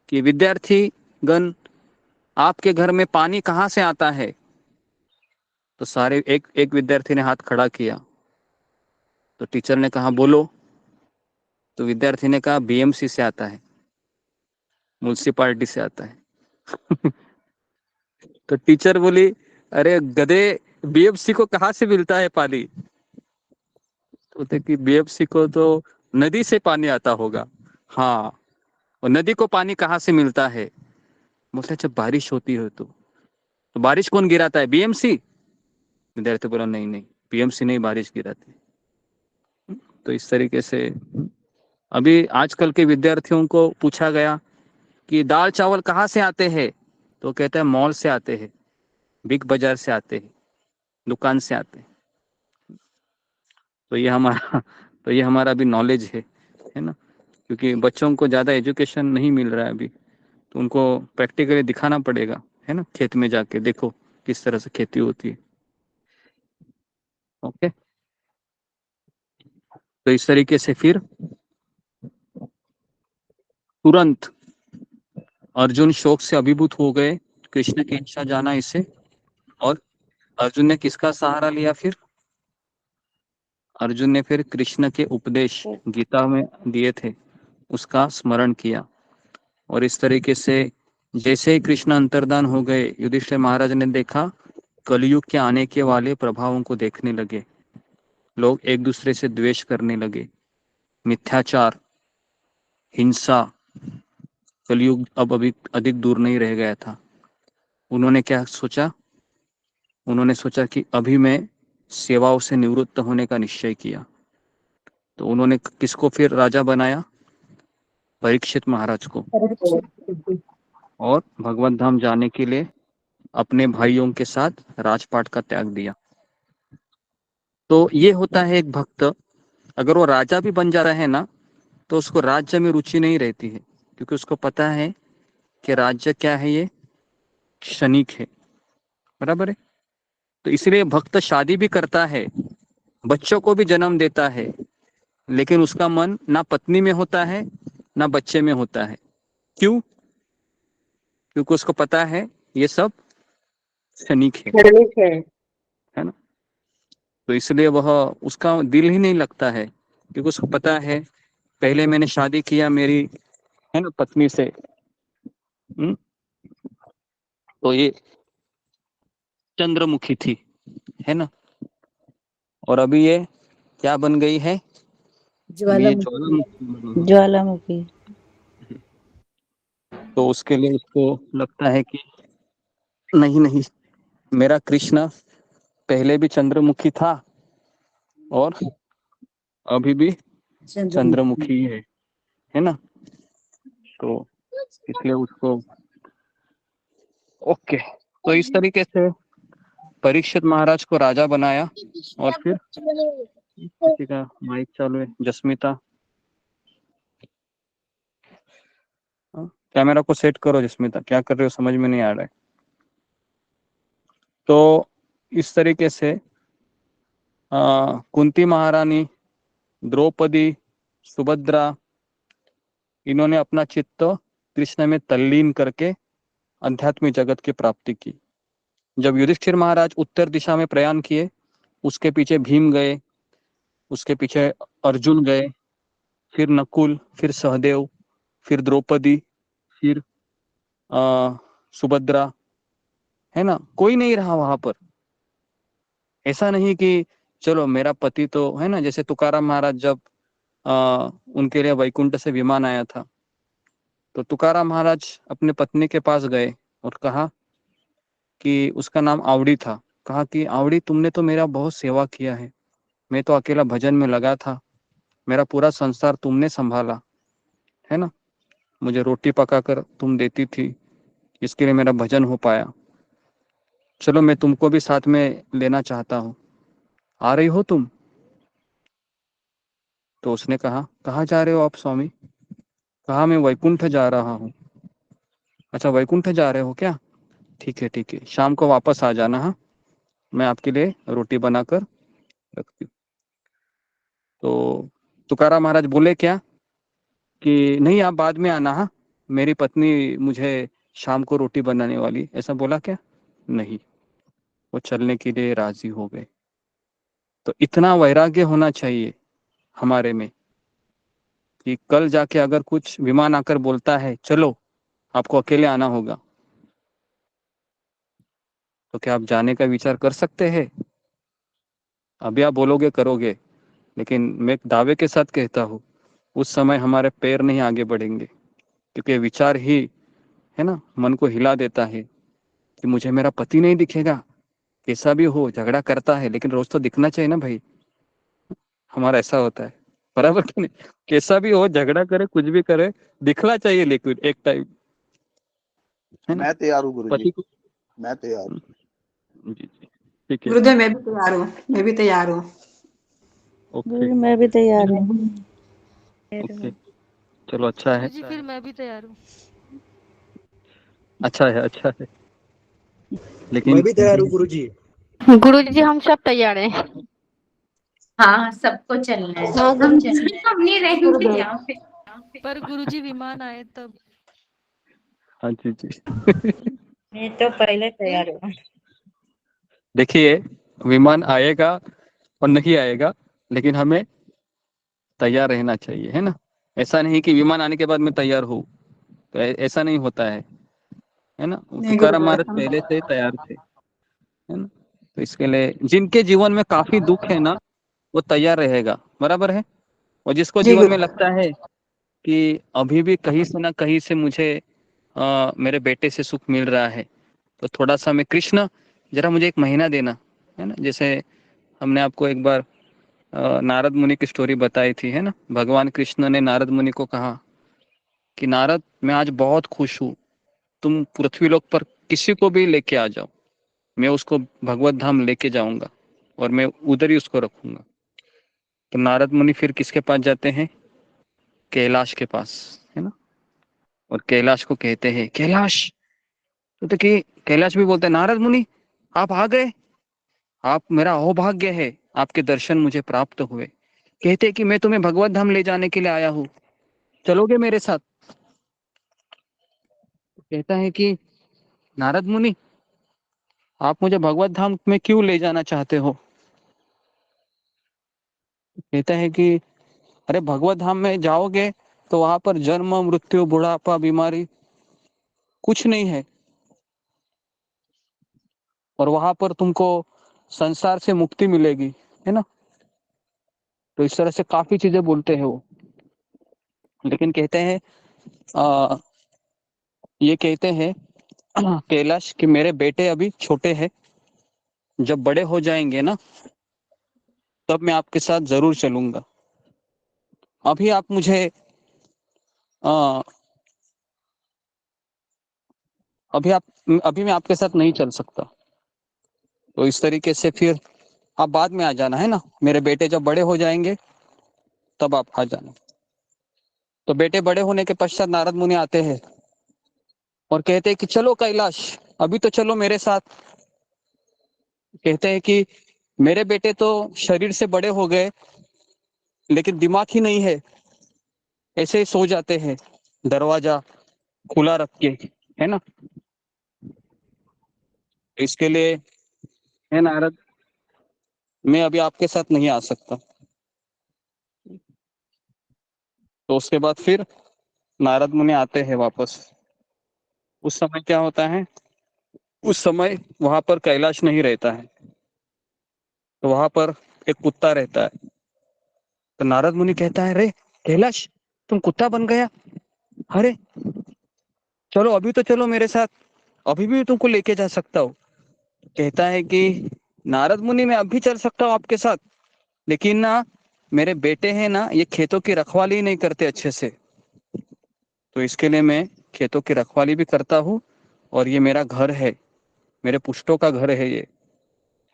कि विद्यार्थी गण, आपके घर में पानी कहाँ से आता है? तो सारे एक एक विद्यार्थी ने हाथ खड़ा किया। तो टीचर ने कहा बोलो। तो विद्यार्थी ने कहा बीएमसी से आता है, म्युनिसिपालिटी से आता है। तो टीचर बोली, अरे गधे, बीएमसी को कहाँ से मिलता है पानी? तो कि बीएमसी को तो नदी से पानी आता होगा। हाँ, और नदी को पानी कहाँ से मिलता है? बोलते जब बारिश होती है तो बारिश कौन गिराता है? बीएमसी। विद्यार्थी बोला नहीं नहीं, बीएमसी नहीं बारिश गिराती। तो इस तरीके से अभी आजकल के विद्यार्थियों को पूछा गया कि दाल चावल कहाँ से आते हैं, तो कहते हैं मॉल से आते हैं, बिग बाजार से आते हैं, दुकान से आते हैं। तो ये हमारा अभी नॉलेज है ना, क्योंकि बच्चों को ज़्यादा एजुकेशन नहीं मिल रहा है अभी, तो उनको प्रैक्टिकली दिखाना पड़ेगा, है ना। खेत में जाके देखो किस तरह से खेती होती है। ओके, तो इस तरीके से फिर तुरंत अर्जुन शोक से अभिभूत हो गए, कृष्ण की इच्छा जाना इसे। और अर्जुन ने किसका सहारा लिया? फिर अर्जुन ने फिर कृष्ण के उपदेश गीता में दिए थे, उसका स्मरण किया। और इस तरीके से जैसे ही कृष्ण अंतर्धान हो गए, युधिष्ठिर महाराज ने देखा कलयुग के आने के वाले प्रभावों को देखने लगे। लोग एक दूसरे से द्वेष करने लगे, मिथ्याचार, हिंसा, कलयुग अब अभी अधिक दूर नहीं रह गया था। उन्होंने क्या सोचा? उन्होंने सोचा कि अभी मैं सेवाओं से निवृत्त होने का निश्चय किया। तो उन्होंने किसको फिर राजा बनाया? परीक्षित महाराज को। और भगवत धाम जाने के लिए अपने भाइयों के साथ राजपाट का त्याग दिया। तो ये होता है एक भक्त, अगर वो राजा भी बन जाता है ना, तो उसको राज्य में रुचि नहीं रहती है, क्योंकि उसको पता है कि राज्य क्या है, ये क्षणिक है, बराबर है। तो इसलिए भक्त शादी भी करता है, बच्चों को भी जन्म देता है, लेकिन उसका मन ना पत्नी में होता है ना बच्चे में होता है। क्यों? क्योंकि उसको पता है ये सब क्षणिक है ना। तो इसलिए वह, उसका दिल ही नहीं लगता है, क्योंकि उसको पता है पहले मैंने शादी किया मेरी, है ना, पत्नी से। तो ये चंद्रमुखी थी, है ना, और अभी ये क्या बन गई है? अभी ये ज्वालामुखी। ज्वालामुखी। तो उसके लिए उसको लगता है कि नहीं नहीं, मेरा कृष्ण पहले भी चंद्रमुखी था और अभी भी चंद्रमुखी है ना। तो इसलिए उसको, ओके, तो इस तरीके से परीक्षित महाराज को राजा बनाया और फिर किसी का माइक चालू है, जस्मिता, कैमरा को सेट करो जस्मिता, क्या कर रहे हो समझ में नहीं आ रहा है। तो इस तरीके से कुंती महारानी, द्रौपदी, सुभद्रा, इन्होंने अपना चित्त कृष्ण में तल्लीन करके आध्यात्मिक जगत की प्राप्ति की। जब युधिष्ठिर महाराज उत्तर दिशा में प्रयाण किए, उसके पीछे भीम गए, उसके पीछे अर्जुन गए, फिर नकुल, फिर सहदेव, फिर द्रौपदी, फिर सुभद्रा, है ना, कोई नहीं रहा वहां पर। ऐसा नहीं कि चलो मेरा पति तो है ना, जैसे तुकाराम महाराज जब उनके लिए वैकुंठ से विमान आया था, तो तुकाराम महाराज अपने पत्नी के पास गए और कहा कि उसका नाम आवड़ी था, कहा कि आवड़ी तुमने तो मेरा बहुत सेवा किया है, मैं तो अकेला भजन में लगा था, मेरा पूरा संसार तुमने संभाला है ना, मुझे रोटी पकाकर तुम देती थी, इसके लिए मेरा भजन हो पाया, चलो मैं तुमको भी साथ में लेना चाहता हूँ, आ रही हो तुम? तो उसने कहा, कहाँ जा रहे हो आप स्वामी? कहा मैं वैकुंठ जा रहा हूँ। अच्छा वैकुंठ जा रहे हो क्या? ठीक है ठीक है, शाम को वापस आ जाना, हाँ, मैं आपके लिए रोटी बनाकर रखती हूँ। तो तुकाराम महाराज बोले क्या कि नहीं आप बाद में आना, हाँ, मेरी पत्नी मुझे शाम को रोटी बनाने वाली, ऐसा बोला क्या? नहीं, वो चलने के लिए राजी हो गए। तो इतना वैराग्य होना चाहिए हमारे में कि कल जाके अगर कुछ विमान आकर बोलता है चलो आपको अकेले आना होगा, तो क्या आप जाने का विचार कर सकते हैं? अभी आप बोलोगे करोगे, लेकिन मैं दावे के साथ कहता हूँ उस समय हमारे पैर नहीं आगे बढ़ेंगे, क्योंकि विचार ही है ना मन को हिला देता है कि मुझे मेरा पति नहीं दिखेगा, कैसा भी हो झगड़ा करता है लेकिन रोज तो दिखना चाहिए ना भाई, हमारा ऐसा होता है, बराबर कि नहीं? कैसा भी हो, झगड़ा करे, कुछ भी करे, दिखना चाहिए लेकिन एक टाइम, है ना, मैं तैयार हूँ गुरुजी, पति को। मैं तैयार हूँ। जी जी ठीक है, गुरुदेव मैं भी तैयार हूँ, मैं भी तैयार हूँ। ओके मैं भी तैयार हूँ। ओके, चलो अच्छा है, गुरुजी फिर मैं भी तैयार हूँ। अच्छा है अच्छा है, लेकिन मैं भी तैयार हूँ गुरुजी। गुरुजी हम सब तैयार हैं। हाँ सबको चलना है, हाँ हम गुरुजी। हम नहीं रहेंगे यहाँ पे। पर गुरुजी विमान आए तब। हाँ जी जी मैं तो पहले तैयार हूँ। देखिए विमान आएगा और नहीं आएगा, लेकिन हमें तैयार रहना चाहिए, है ना, ऐसा नहीं कि विमान आने के बाद मैं तैयार हूँ, तो ऐसा नहीं होता है ना, नहीं तुकाराम गुरुदेव, महाराज पहले से तैयार थे, है ना, तो इसके लिए जिनके जीवन में काफी दुख है ना वो तैयार रहेगा, बराबर है, और जिसको जी जीवन में गुरु, लगता है कि अभी भी कहीं से ना कहीं से मुझे मेरे बेटे से सुख मिल रहा है, तो थोड़ा सा मैं कृष्ण जरा मुझे एक महीना देना, है ना, जैसे हमने आपको एक बार नारद मुनि की स्टोरी बताई थी, है ना, भगवान कृष्ण ने नारद मुनि को कहा कि नारद मैं आज बहुत खुश हूँ, तुम पृथ्वी लोक पर किसी को भी लेके आ जाओ, मैं उसको भगवत धाम लेके जाऊंगा और मैं उधर ही उसको रखूंगा। तो नारद मुनि फिर किसके पास जाते हैं? कैलाश के पास, है ना, और कैलाश को कहते हैं कैलाश, तो कि कैलाश भी बोलते हैं नारद मुनि आप आ गए, आप मेरा अहोभाग्य है, आपके दर्शन मुझे प्राप्त हुए, कहते कि मैं तुम्हें भगवत धाम ले जाने के लिए आया हूँ, चलोगे मेरे साथ? कहता है कि नारद मुनि आप मुझे भगवत धाम में क्यों ले जाना चाहते हो? कहता है कि अरे भगवत धाम में जाओगे तो वहां पर जन्म मृत्यु बुढ़ापा बीमारी कुछ नहीं है, और वहां पर तुमको संसार से मुक्ति मिलेगी, है ना, तो इस तरह से काफी चीजें बोलते हैं वो, लेकिन कहते हैं ये कहते हैं कैलाश कि मेरे बेटे अभी छोटे हैं, जब बड़े हो जाएंगे ना तब मैं आपके साथ जरूर चलूंगा, अभी आप मुझे आ, अभी मैं आपके साथ नहीं चल सकता। तो इस तरीके से फिर आप बाद में आ जाना, है ना, मेरे बेटे जब बड़े हो जाएंगे तब आप आ जाना। तो बेटे बड़े होने के पश्चात नारद मुनि आते हैं और कहते हैं कि चलो कैलाश, अभी तो चलो मेरे साथ। कहते हैं कि मेरे बेटे तो शरीर से बड़े हो गए लेकिन दिमाग ही नहीं है, ऐसे ही सो जाते हैं दरवाजा खुला रख के, है ना। इसके लिए है नारद, मैं अभी आपके साथ नहीं आ सकता। तो उसके बाद फिर नारद मुनि आते हैं वापस। उस समय क्या होता है, उस समय वहां पर कैलाश नहीं रहता है, तो वहां पर एक कुत्ता रहता है। तो नारद मुनि कहता है, रे कैलाश, तुम कुत्ता बन गया, अरे चलो अभी तो चलो मेरे साथ, अभी भी तुमको लेके जा सकता हूँ। कहता है कि नारद मुनि मैं अभी चल सकता हूँ आपके साथ, लेकिन ना मेरे बेटे हैं ना, ये खेतों की रखवाली नहीं करते अच्छे से, तो इसके लिए मैं खेतों की रखवाली भी करता हूँ और ये मेरा घर है, मेरे पुश्तों का घर है ये,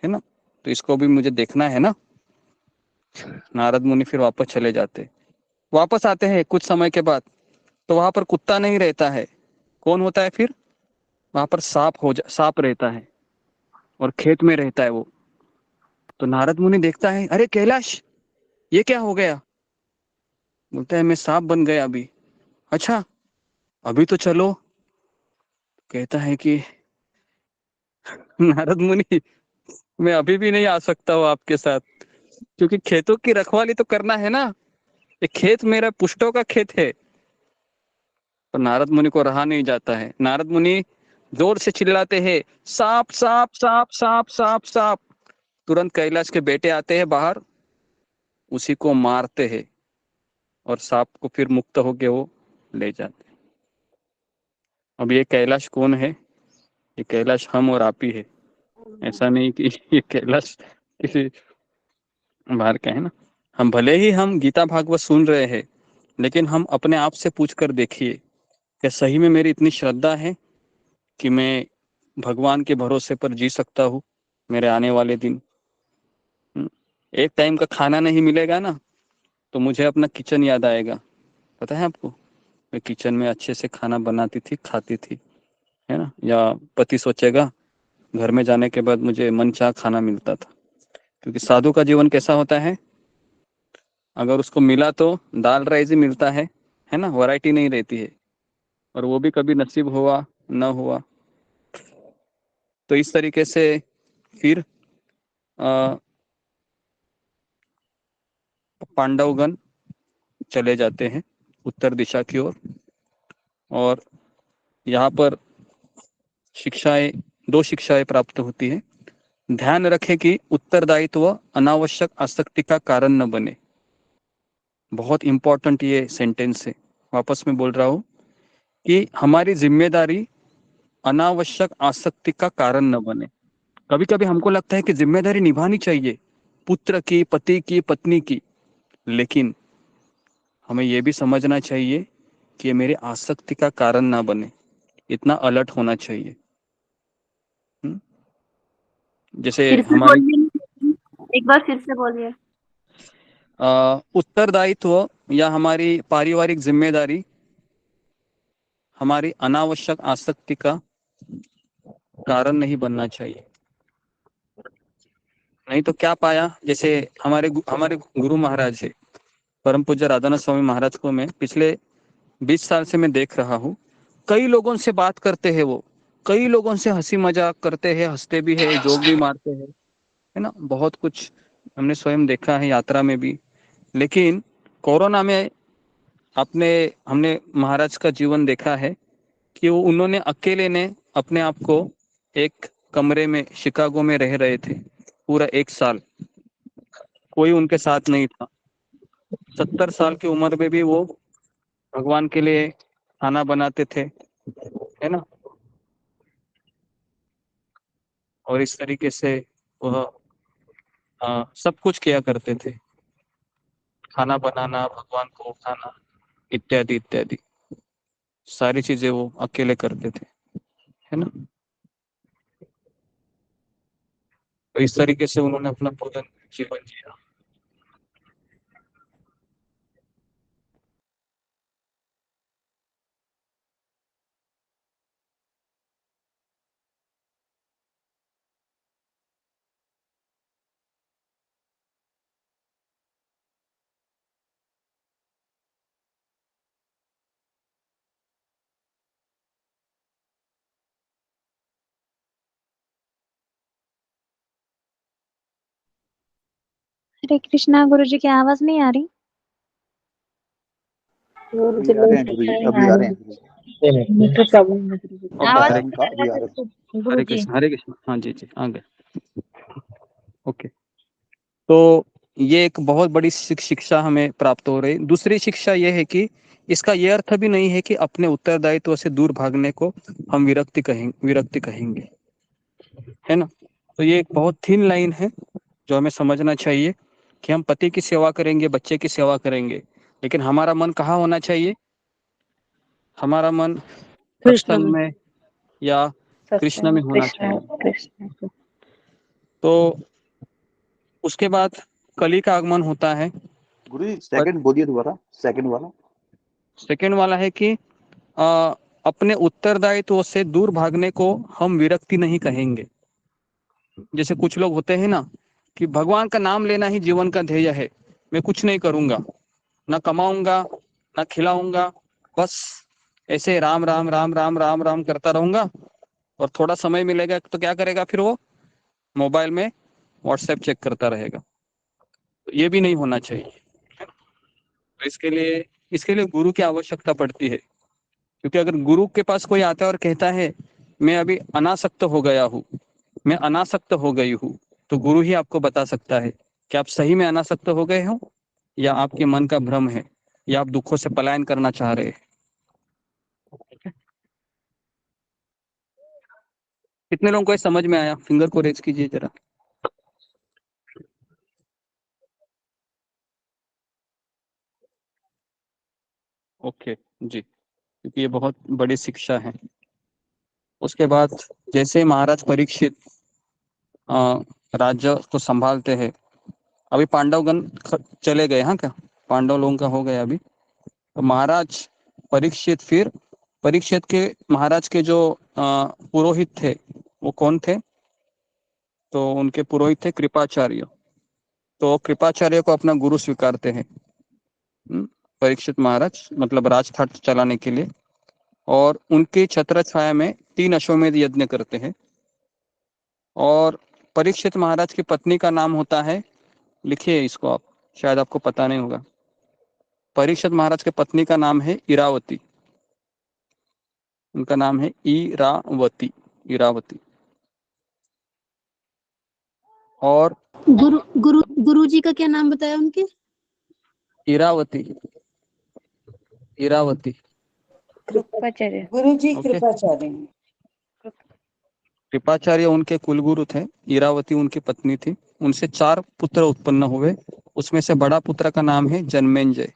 है ना, तो इसको भी मुझे देखना है ना। नारद मुनि फिर वापस चले जाते, वापस आते हैं कुछ समय के बाद, तो वहां पर कुत्ता नहीं रहता है, कौन होता है फिर, वहां पर सांप रहता है और खेत में रहता है वो। तो नारद मुनि देखता है, अरे कैलाश ये क्या हो गया, बोलता है मैं सांप बन गया अभी। अच्छा अभी तो चलो। कहता है कि नारद मुनि मैं अभी भी नहीं आ सकता हूँ आपके साथ, क्योंकि खेतों की रखवाली तो करना है ना, ये खेत मेरा पुश्तों का खेत है। तो नारद मुनि को रहा नहीं जाता है, नारद मुनि जोर से चिल्लाते हैं, सांप सांप सांप सांप सांप सांप। तुरंत कैलाश के बेटे आते हैं बाहर, उसी को मारते हैं और सांप को फिर मुक्त होके वो ले जाते हैं। अब ये कैलाश कौन है, ये कैलाश हम और आप ही है, ऐसा नहीं कि ये कैलाश किसी बाहर का है ना। हम भले ही हम गीता भागवत सुन रहे हैं, लेकिन हम अपने आप से पूछ कर देखिए, क्या सही में मेरी इतनी श्रद्धा है कि मैं भगवान के भरोसे पर जी सकता हूँ मेरे आने वाले दिन। एक टाइम का खाना नहीं मिलेगा ना, तो मुझे अपना किचन याद आएगा। पता है आपको, मैं किचन में अच्छे से खाना बनाती थी, खाती थी, है ना। या पति सोचेगा, घर में जाने के बाद मुझे मनचाहा खाना मिलता था। क्योंकि साधु का जीवन कैसा होता है, अगर उसको मिला तो दाल राइस ही मिलता है ना, वैरायटी नहीं रहती है, और वो भी कभी नसीब हुआ न हुआ। तो इस तरीके से फिर पांडवगण चले जाते हैं उत्तर दिशा की ओर। और यहाँ पर शिक्षाएं, दो शिक्षाएं प्राप्त होती है। ध्यान रखें कि उत्तरदायित्व अनावश्यक आसक्ति का कारण न बने। बहुत इंपॉर्टेंट ये सेंटेंस है, वापस में बोल रहा हूँ कि हमारी जिम्मेदारी अनावश्यक आसक्ति का कारण न बने। कभी कभी हमको लगता है कि जिम्मेदारी निभानी चाहिए, पुत्र की, पति की, पत्नी की, लेकिन हमें यह भी समझना चाहिए कि ये मेरे आसक्ति का कारण ना बने, इतना अलर्ट होना चाहिए। जैसे फिर से हमारी बोलिए, एक बार फिर से बोलिए। उत्तरदायित्व या हमारी पारिवारिक जिम्मेदारी हमारी अनावश्यक आसक्ति का कारण नहीं बनना चाहिए। नहीं तो क्या पाया, जैसे हमारे गुरु महाराज है, परम पूज्य राधानाथ स्वामी महाराज को मैं पिछले 20 साल से मैं देख रहा हूँ। कई लोगों से बात करते हैं वो, कई लोगों से हंसी मजाक करते हैं, हंसते भी है, जोक भी मारते हैं, है ना, बहुत कुछ हमने स्वयं देखा है यात्रा में भी। लेकिन कोरोना में हमने महाराज का जीवन देखा है कि वो उन्होंने अकेले ने अपने आप को एक कमरे में शिकागो में रह रहे थे पूरा 1 साल, कोई उनके साथ नहीं था। 70 साल की उम्र में भी वो भगवान के लिए खाना बनाते थे, है ना, और इस तरीके से वह सब कुछ किया करते थे, खाना बनाना, भगवान को उठाना, इत्यादि इत्यादि सारी चीजें वो अकेले करते थे, है ना। तो इस तरीके से उन्होंने अपना पूर्ण जीवन जिया। हरे कृष्णा गुरुजी की आवाज नहीं आ रही। गुरुजी अभी आ रहे हैं गुरुजी, अभी आ रहे हैं गुरुजी। नेटवर्क प्रॉब्लम है गुरुजी। ओके, आवाज हरे मैडम का अभी आ रहे हैं। हरे गुरुजी। कृष्ण, हरे कृष्ण। हाँ जी जी, आ गए। ओके, तो ये एक बहुत बड़ी शिक्षा हमें प्राप्त हो रही। दूसरी शिक्षा ये है कि इसका ये अर्थ भी नहीं है कि अपने उत्तरदायित्व से दूर भागने को हम विरक्ति कहेंगे, है ना। तो ये एक बहुत थिन लाइन है जो हमें समझना चाहिए कि हम पति की सेवा करेंगे, बच्चे की सेवा करेंगे, लेकिन हमारा मन कहाँ होना चाहिए? हमारा मन कृष्ण सत्संग में, में या कृष्ण में होना चाहिए। कृष्ण। तो उसके बाद कली का आगमन होता है। गुरुजी सेकंड बोलिए दोबारा, सेकंड वाला। सेकंड वाला है कि अपने उत्तरदायित्व से दूर भागने को हम विरक्ति नहीं कहेंगे। जैसे कुछ लोग होते हैं ना कि भगवान का नाम लेना ही जीवन का ध्येय है, मैं कुछ नहीं करूंगा, ना कमाऊंगा ना खिलाऊंगा, बस ऐसे राम राम राम राम राम राम करता रहूंगा, और थोड़ा समय मिलेगा तो क्या करेगा, फिर वो मोबाइल में व्हाट्सएप चेक करता रहेगा। तो ये भी नहीं होना चाहिए। तो इसके लिए गुरु की आवश्यकता पड़ती है, क्योंकि अगर गुरु के पास कोई आता है और कहता है मैं अभी अनासक्त हो गया हूँ, मैं अनासक्त हो गई हूँ, तो गुरु ही आपको बता सकता है कि आप सही में अनासक्त हो गए हो या आपके मन का भ्रम है या आप दुखों से पलायन करना चाह रहे हैं। कितने लोगों को ये समझ में आया? फिंगर को रेज कीजिए जरा। ओके जी, क्योंकि ये बहुत बड़ी शिक्षा है। उसके बाद जैसे महाराज परीक्षित राज्य को संभालते हैं, अभी पांडवगण चले गए, हाँ क्या पांडव लोगों का हो गया अभी, तो महाराज परीक्षित, फिर परीक्षित के महाराज के जो पुरोहित थे वो कौन थे? तो उनके पुरोहित थे कृपाचार्य। तो कृपाचार्य को अपना गुरु स्वीकारते हैं परीक्षित महाराज, मतलब राजठाट चलाने के लिए, और उनके छत्र छाया में 3 अश्वमेध यज्ञ करते हैं। और परीक्षित महाराज की पत्नी का नाम होता है, लिखिए इसको आप, शायद आपको पता नहीं होगा। परीक्षित महाराज के पत्नी का नाम है इरावती, उनका नाम है इरावती, इरावती। और गुरु जी का क्या नाम बताया उनके? इरावती, इरावती। कृपाचार्य। गुरुजी ओके, कृपाचार्य। कृपाचार्य उनके कुलगुरु थे, इरावती उनकी पत्नी थी। उनसे 4 पुत्र उत्पन्न हुए, उसमें से बड़ा पुत्र का नाम है जन्मेंजय।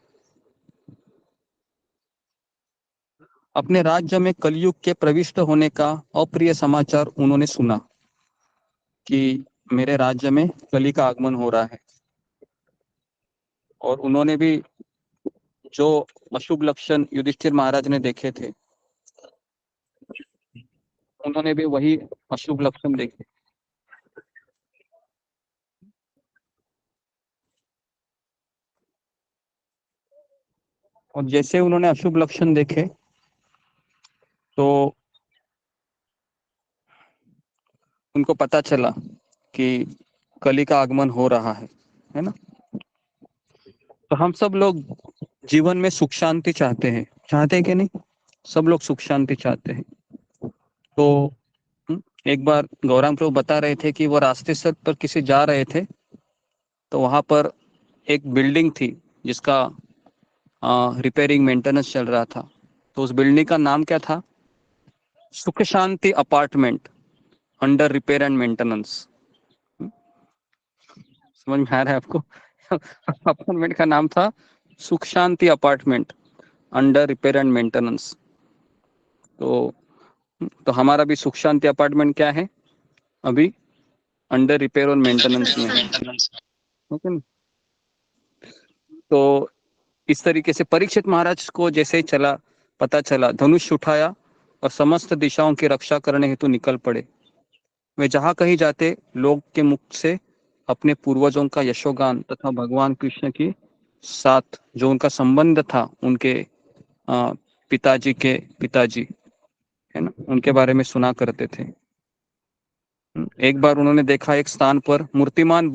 अपने राज्य में कलयुग के प्रविष्ट होने का अप्रिय समाचार उन्होंने सुना कि मेरे राज्य में कली का आगमन हो रहा है, और उन्होंने भी जो अशुभ लक्षण युधिष्ठिर महाराज ने देखे थे, उन्होंने भी वही अशुभ लक्षण देखे। और जैसे उन्होंने अशुभ लक्षण देखे तो उनको पता चला कि कली का आगमन हो रहा है ना। तो हम सब लोग जीवन में सुख शांति चाहते हैं कि नहीं? सब लोग सुख शांति चाहते हैं। तो एक बार गौरांग प्रभु बता रहे थे कि वो रास्ते से पर किसी जा रहे थे, तो वहां पर एक बिल्डिंग थी जिसका रिपेयरिंग मेंटेनेंस चल रहा था। तो उस बिल्डिंग का नाम क्या था? Sukh Shanti apartment under repair and maintenance. समझ में आ रहा है आपको? अपार्टमेंट का नाम था Sukh Shanti apartment under repair and maintenance. तो हमारा भी सुख शांति अपार्टमेंट क्या है? अभी अंडर रिपेयर और मेंटेनेंस में है, ओके ना। तो इस तरीके से परीक्षित महाराज को जैसे ही पता चला, धनुष उठाया और समस्त दिशाओं की रक्षा करने हेतु निकल पड़े। वे जहां कहीं जाते लोग के मुख से अपने पूर्वजों का यशोगान तथा भगवान कृष्ण की साथ जो उनका संबंध था, उनके पिताजी के पिताजी है ना, उनके बारे में सुना करते थे। एक बार उन्होंने देखा एक स्थान पर मूर्तिमान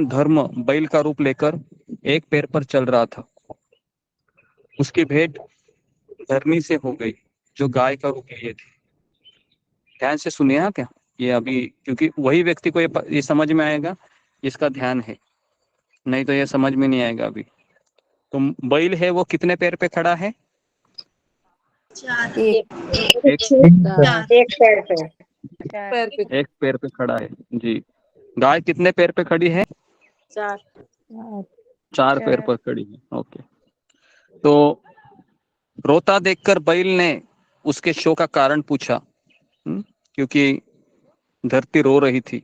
धर्म बैल का रूप लेकर एक पैर पर चल रहा था। उसकी भेंट धरनी से हो गई जो गाय का रूप लिए थी। ध्यान से सुनिए क्या ये अभी, क्योंकि वही व्यक्ति को ये समझ में आएगा इसका ध्यान है, नहीं तो ये समझ में नहीं आएगा अभी। तो बैल है वो कितने पैर पे खड़ा है? एक पैर पे खड़ा है जी। गाय कितने पैर पे खड़ी है? 4 पैर पर खड़ी है, ओके। तो रोता देखकर बैल ने उसके शोक का कारण पूछा, क्योंकि धरती रो रही थी।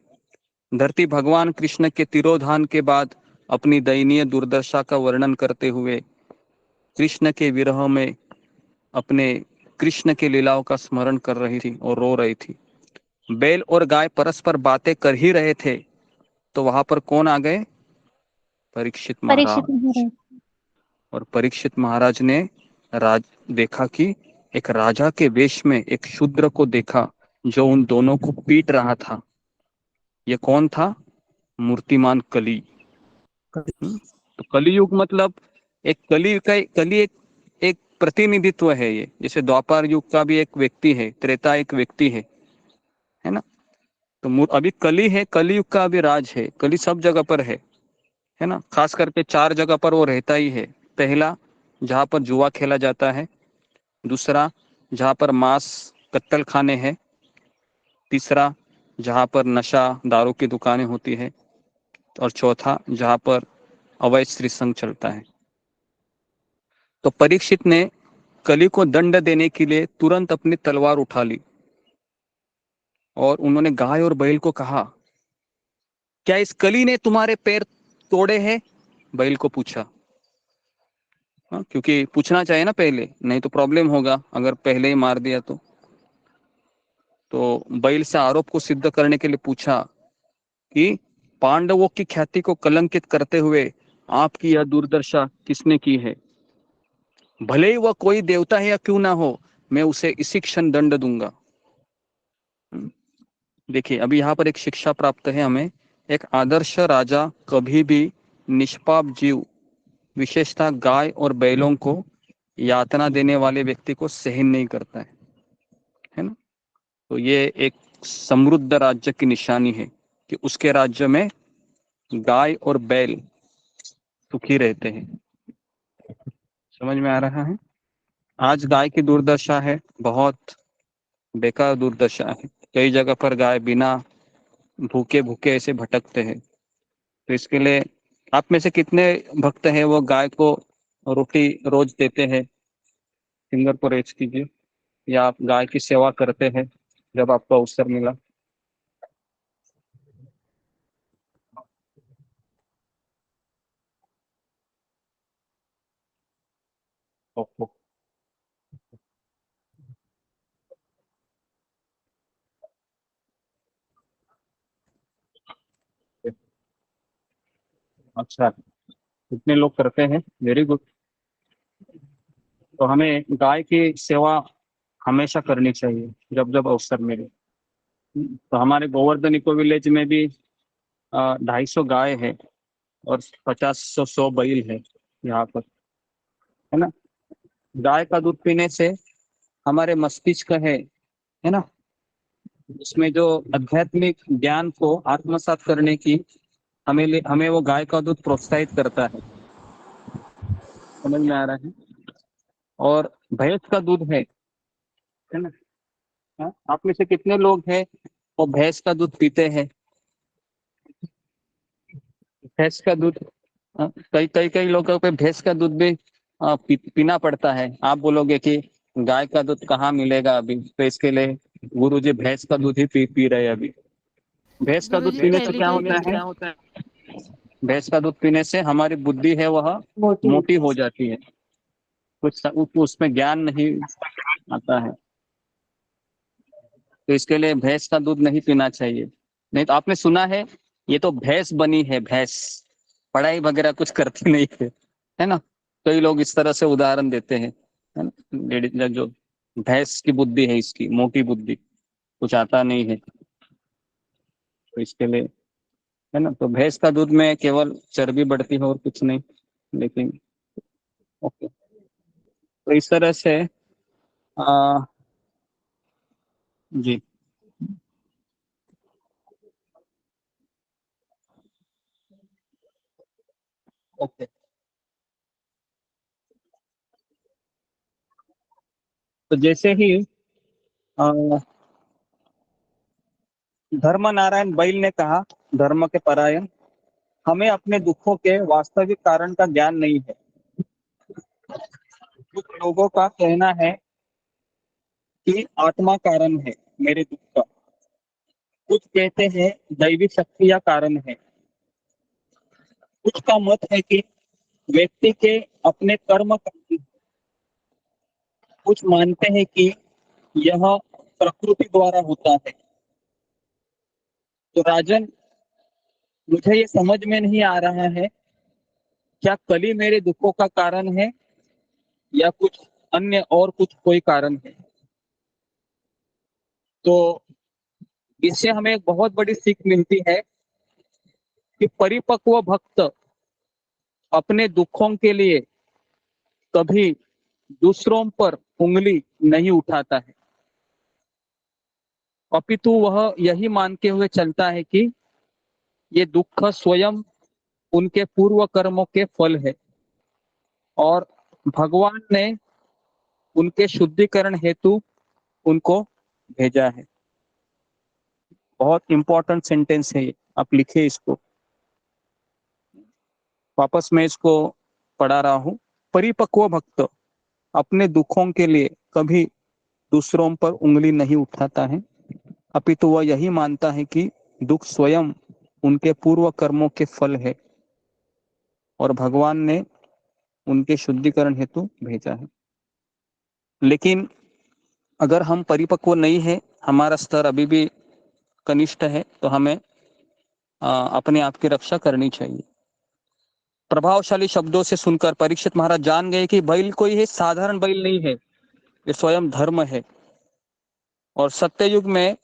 धरती भगवान कृष्ण के तिरोधान के बाद अपनी दयनीय दुर्दशा का वर्णन करते हुए कृष्ण के विरह में अपने कृष्ण के लीलाओं का स्मरण कर रही थी और रो रही थी। बैल और गाय परस्पर बातें कर ही रहे थे तो वहां पर कौन आ गए? परीक्षित महाराज। और परीक्षित महाराज ने देखा कि एक राजा के वेश में एक शूद्र को देखा जो उन दोनों को पीट रहा था। ये कौन था? मूर्तिमान कली। तो कलियुग मतलब कली एक प्रतिनिधित्व है ये, जैसे द्वापर युग का भी एक व्यक्ति है, त्रेता एक व्यक्ति है ना। तो अभी कली है, कलियुग का अभी राज है। कली सब जगह पर है ना। खास करके 4 जगह पर वो रहता ही है। पहला, जहाँ पर जुआ खेला जाता है। दूसरा, जहाँ पर मांस कत्तल खाने हैं। तीसरा, जहाँ पर नशा दारू की दुकानें होती है। और चौथा, जहाँ पर अवैध स्त्री संघ चलता है। तो परीक्षित ने कली को दंड देने के लिए तुरंत अपनी तलवार उठा ली और उन्होंने गाय और बैल को कहा, क्या इस कली ने तुम्हारे पैर तोड़े हैं? बैल को पूछा। क्योंकि पूछना चाहिए ना पहले, नहीं तो प्रॉब्लम होगा अगर पहले ही मार दिया तो बैल से आरोप को सिद्ध करने के लिए पूछा कि पांडवों की ख्याति को कलंकित करते हुए आपकी यह दुर्दशा किसने की है? भले ही वह कोई देवता है या क्यों ना हो, मैं उसे इसी क्षण दंड दूंगा। देखिए, अभी यहाँ पर एक शिक्षा प्राप्त है हमें। एक आदर्श राजा कभी भी निष्पाप जीव, विशेषतः गाय और बैलों को यातना देने वाले व्यक्ति को सहन नहीं करता है ना। तो ये एक समृद्ध राज्य की निशानी है कि उसके राज्य में गाय और बैल सुखी रहते हैं। समझ में आ रहा है? आज गाय की दुर्दशा है, बहुत बेकार दुर्दशा है। कई जगह पर गाय बिना भूखे ऐसे भटकते हैं। तो इसके लिए आप में से कितने भक्त हैं वो गाय को रोटी रोज देते हैं? फिंगर को रेज कीजिए। या आप गाय की सेवा करते हैं जब आपको अवसर मिला? ओहो। अच्छा, कितने लोग करते हैं? Very good. तो हमें गाय की सेवा हमेशा करनी चाहिए जब जब अवसर मिले। तो हमारे गोवर्धन इको विलेज में भी 250 गाय है और 50-100 बैल है यहाँ पर, है ना। गाय का दूध पीने से हमारे मस्तिष्क है ना, इसमें जो आध्यात्मिक ज्ञान को आत्मसात करने की हमें वो गाय का दूध प्रोत्साहित करता है। समझ में आ रहा है? और भैंस का दूध है ना। आप में से कितने लोग हैं वो भैंस का दूध पीते हैं? भैंस का दूध कई लोगों पे भैंस का दूध भी पीना पड़ता है। आप बोलोगे कि गाय का दूध कहाँ मिलेगा अभी, तो इसके लिए गुरु जी भैंस का दूध ही पी रहे हैं अभी। भैंस का दूध गुरुजी पीने से पहले क्या तो होता है? भैंस का दूध पीने से हमारी बुद्धि है वह मोटी हो जाती है, कुछ उसमें ज्ञान नहीं आता है। तो इसके लिए भैंस का दूध नहीं पीना चाहिए। नहीं तो आपने सुना है ये तो भैंस बनी है, भैंस पढ़ाई वगैरह कुछ करती नहीं है ना। कई लोग इस तरह से उदाहरण देते हैं, है ना, लेडीज जो भैंस की बुद्धि है, इसकी मोटी बुद्धि, कुछ आता नहीं है। तो इसके लिए, है ना, तो भैंस का दूध में केवल चर्बी बढ़ती है और कुछ नहीं। लेकिन ओके, तो इस तरह से आ, जी ओके। तो जैसे ही आ, धर्म नारायण बैल ने कहा, धर्म के परायण, हमें अपने दुखों के वास्तविक कारण का ज्ञान नहीं है। कुछ लोगों का कहना है कि आत्मा कारण है मेरे दुख का, कुछ कहते हैं दैवी शक्तियां कारण है, कुछ का मत है कि व्यक्ति के अपने कर्म कारण है, कुछ मानते हैं कि यह प्रकृति द्वारा होता है। तो राजन, मुझे ये समझ में नहीं आ रहा है, क्या कली मेरे दुखों का कारण है या कुछ अन्य और कुछ कोई कारण है। तो इससे हमें एक बहुत बड़ी सीख मिलती है कि परिपक्व भक्त अपने दुखों के लिए कभी दूसरों पर उंगली नहीं उठाता है, अपितु वह यही मान के हुए चलता है कि ये दुख स्वयं उनके पूर्व कर्मों के फल है और भगवान ने उनके शुद्धिकरण हेतु उनको भेजा है। बहुत इंपॉर्टेंट सेंटेंस है ये, आप लिखिए इसको। वापस मैं इसको पढ़ा रहा हूं। परिपक्व भक्त अपने दुखों के लिए कभी दूसरों पर उंगली नहीं उठाता है, अपितु वह यही मानता है कि दुख स्वयं उनके पूर्व कर्मों के फल है और भगवान ने उनके शुद्धिकरण हेतु भेजा है। लेकिन अगर हम परिपक्व नहीं है, हमारा स्तर अभी भी कनिष्ठ है, तो हमें अपने आप की रक्षा करनी चाहिए। प्रभावशाली शब्दों से सुनकर परीक्षित महाराज जान गए कि बैल कोई है साधारण बैल नहीं है, ये स्वयं धर्म है। और सत्ययुग में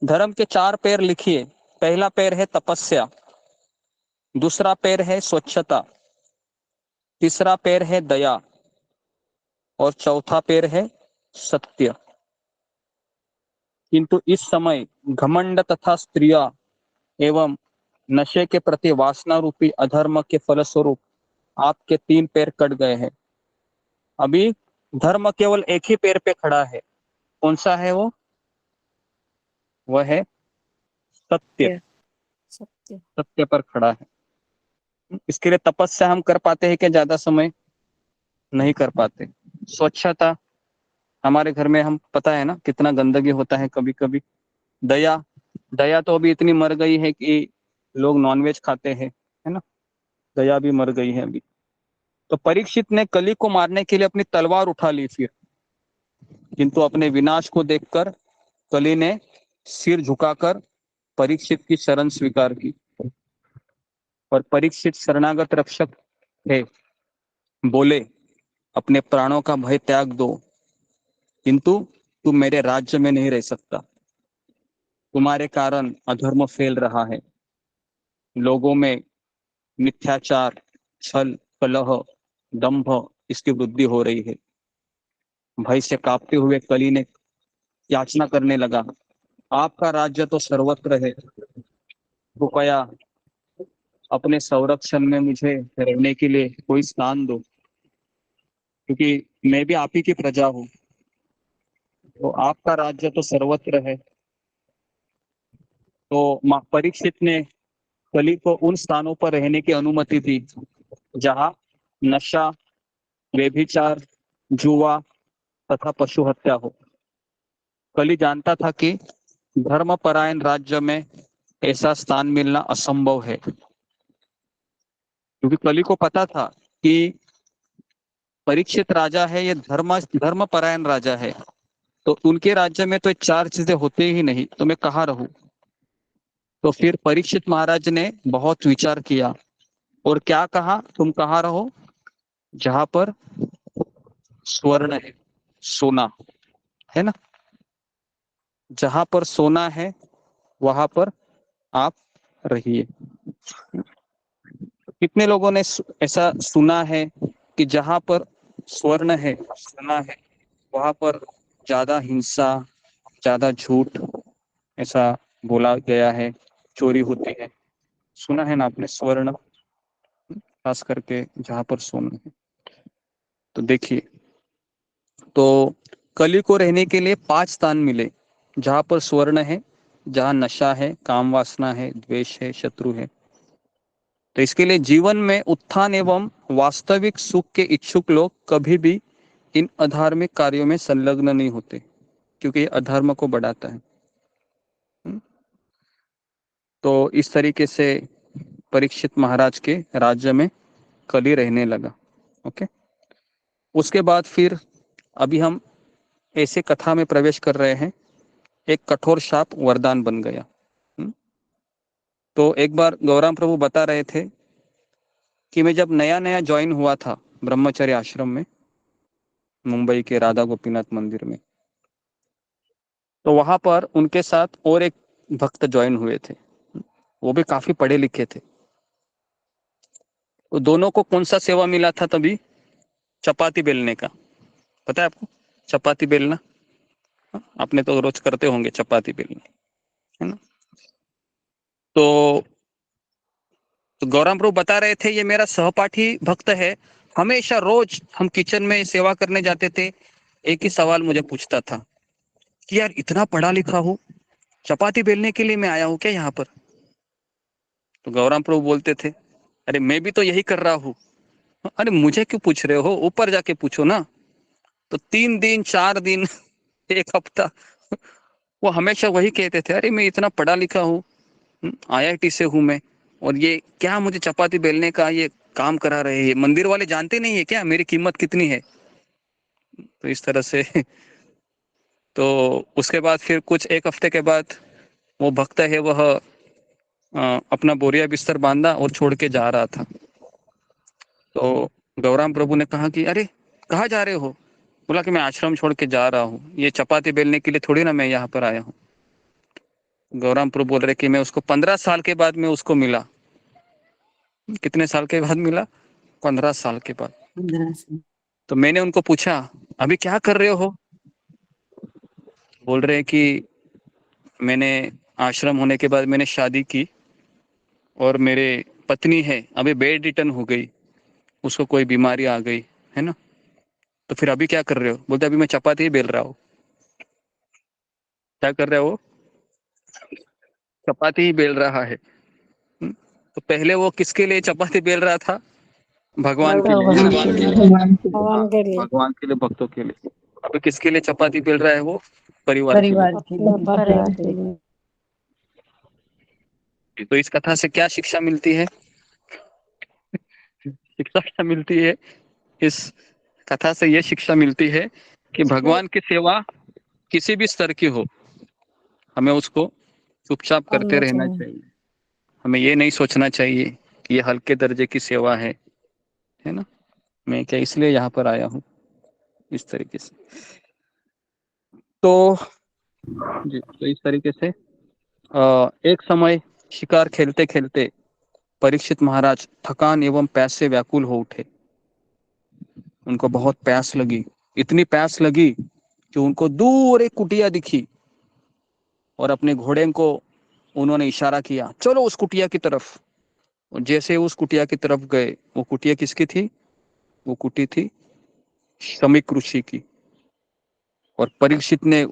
धर्म के 4 पैर लिखिए। पहला पैर है तपस्या, दूसरा पैर है स्वच्छता, तीसरा पैर है दया और चौथा पैर है सत्य। किंतु इस समय घमंड तथा स्त्रियां एवं नशे के प्रति वासना रूपी अधर्म के फलस्वरूप आपके 3 पैर कट गए हैं। अभी धर्म केवल एक ही पैर पे खड़ा है। कौन सा है वो? वह है सत्य। सत्य। सत्य पर खड़ा है। इसके लिए तपस्या हम कर पाते हैं कि ज्यादा समय नहीं कर पाते। स्वच्छता, हमारे घर में हम पता है ना कितना गंदगी होता है कभी कभी। दया, दया तो अभी इतनी मर गई है कि लोग नॉनवेज खाते हैं, है ना, दया भी मर गई है अभी। तो परीक्षित ने कली को मारने के लिए अपनी तलवार उठा ली फिर, किंतु अपने विनाश को देखकर कली ने सिर झुकाकर परीक्षित की शरण स्वीकार की। और परीक्षित शरणागत रक्षक थे, बोले अपने प्राणों का भय त्याग दो, किंतु तुम मेरे राज्य में नहीं रह सकता। तुम्हारे कारण अधर्म फैल रहा है, लोगों में मिथ्याचार, छल, कलह, दंभ, इसकी वृद्धि हो रही है। भय से कांपते हुए कली ने याचना करने लगा, आपका राज्य तो सर्वत्र है, कृपया अपने संरक्षण में मुझे रहने के लिए कोई स्थान दो, क्योंकि मैं भी आप ही की प्रजा हूँ। तो आपका राज्य तो सर्वत्र है। तो परीक्षित ने कली को उन स्थानों पर रहने की अनुमति दी जहां नशा, व्यभिचार, जुआ तथा पशु हत्या हो। कली जानता था कि धर्मपरायण राज्य में ऐसा स्थान मिलना असंभव है, क्योंकि कली को पता था कि परीक्षित राजा है, ये धर्मपरायण राजा है, तो उनके राज्य में तो ये चार चीजें होते ही नहीं, तो मैं कहाँ रहूं। तो फिर परीक्षित महाराज ने बहुत विचार किया और क्या कहा, तुम कहाँ रहो जहां पर स्वर्ण है, सोना है ना, जहां पर सोना है वहां पर आप रहिए। कितने लोगों ने ऐसा सुना है कि जहां पर स्वर्ण है, सोना है, वहां पर ज्यादा हिंसा, ज्यादा झूठ ऐसा बोला गया है, चोरी होती है। सुना है ना आपने, स्वर्ण खास करके जहां पर सोना है। तो देखिए, तो कली को रहने के लिए 5 स्थान मिले, जहां पर स्वर्ण है, जहां नशा है, काम वासना है, द्वेष है, शत्रु है। तो इसके लिए जीवन में उत्थान एवं वास्तविक सुख के इच्छुक लोग कभी भी इन अधार्मिक कार्यों में संलग्न नहीं होते, क्योंकि ये अधर्म को बढ़ाता है। तो इस तरीके से परीक्षित महाराज के राज्य में कली रहने लगा। ओके, उसके बाद फिर अभी हम ऐसे कथा में प्रवेश कर रहे हैं, एक कठोर शाप वरदान बन गया। तो एक बार गौराम प्रभु बता रहे थे कि मैं जब नया नया ज्वाइन हुआ था ब्रह्मचर्य आश्रम में, मुंबई के राधा गोपीनाथ मंदिर में, तो वहां पर उनके साथ और एक भक्त ज्वाइन हुए थे, वो भी काफी पढ़े लिखे थे। तो दोनों को कौन सा सेवा मिला था तभी, चपाती बेलने का। पता है आपको चपाती बेलना, आपने तो रोज करते होंगे चपाती बेलना, है ना। तो गौराम प्रभु बता रहे थे, ये मेरा सहपाठी भक्त है, हमेशा रोज हम किचन में सेवा करने जाते थे, एक ही सवाल मुझे पूछता था कि यार इतना पढ़ा लिखा हूँ, चपाती बेलने के लिए मैं आया हूँ क्या यहाँ पर। तो गौराम प्रभु बोलते थे, अरे मैं भी तो यही कर रहा हूँ। अरे मुझे क्यों पूछ रहे हो, ऊपर जाके पूछो ना। तो 3 दिन 4 दिन 1 हफ्ता वो हमेशा वही कहते थे, अरे मैं इतना पढ़ा लिखा हूँ, IIT से हूँ मैं, और ये क्या मुझे चपाती बेलने का ये काम करा रहे हैं, मंदिर वाले जानते नहीं है क्या मेरी कीमत कितनी है। तो इस तरह से तो उसके बाद फिर कुछ 1 हफ्ते के बाद वो भक्त है वह अपना बोरिया बिस्तर बांधा और छोड़ के जा रहा था। तो गौराम प्रभु ने कहा कि अरे कहाँ जा रहे हो। बोला कि मैं आश्रम छोड़ के जा रहा हूँ, ये चपाती बेलने के लिए थोड़ी ना मैं यहाँ पर आया हूँ। गौराम प्रभु बोल रहे कि मैं उसको 15 साल के बाद में उसको मिला। कितने साल के बाद मिला, 15 साल के बाद। तो मैंने उनको पूछा अभी क्या कर रहे हो, बोल रहे हैं कि मैंने आश्रम होने के बाद मैंने शादी की और मेरे पत्नी है अभी बेड रिटर्न हो गई, उसको कोई बीमारी आ गई है ना। तो फिर अभी क्या कर रहे हो, बोलते अभी मैं चपाती ही बेल रहा हूँ। क्या कर रहे हो, चपाती ही बेल रहा है। तो पहले वो किसके लिए चपाती बेल रहा था, भगवान के लिए, भगवान के लिए, भगवान के लिए, भक्तों के लिए। अभी किसके लिए चपाती बेल रहा है, वो परिवार के लिए। तो इस कथा से क्या शिक्षा मिलती है, शिक्षा क्या मिलती है इस कथा से, ये शिक्षा मिलती है कि भगवान की सेवा किसी भी स्तर की हो, हमें उसको चुपचाप करते रहना चाहिए। हमें ये नहीं सोचना चाहिए कि ये हल्के दर्जे की सेवा है ना, मैं क्या इसलिए यहाँ पर आया हूँ, इस तरीके से। तो जी, तो इस तरीके से एक समय शिकार खेलते खेलते परीक्षित महाराज थकान एवं प्यास से व्याकुल हो उठे। उनको बहुत प्यास लगी, इतनी प्यास लगी कि उनको दूर एक कुटिया दिखी और अपने घोड़े को उन्होंने इशारा किया, चलो उस कुटिया की तरफ। और जैसे उस कुटिया की तरफ गए, वो कुटिया किसकी थी, वो कुटी थी शमीक ऋषि की। और परीक्षित ने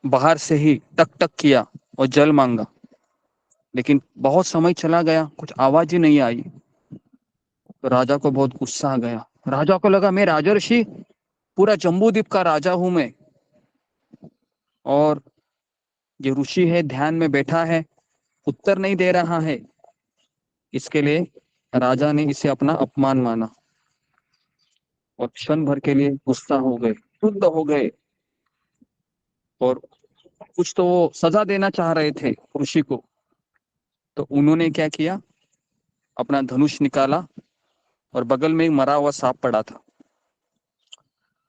बाहर से ही टक टक किया और जल मांगा, लेकिन बहुत समय चला गया, कुछ आवाज ही नहीं आई। तो राजा को बहुत गुस्सा आ गया। राजा को लगा मैं राजर्षि, पूरा जम्बूद्वीप का राजा हूं मैं, और जो ऋषि है ध्यान में बैठा है, उत्तर नहीं दे रहा है, इसके लिए राजा ने इसे अपना अपमान माना और क्षण भर के लिए गुस्सा हो गए, क्रुद्ध हो गए, और कुछ तो वो सजा देना चाह रहे थे ऋषि को। तो उन्होंने क्या किया, अपना धनुष निकाला और बगल में एक मरा हुआ सांप पड़ा था,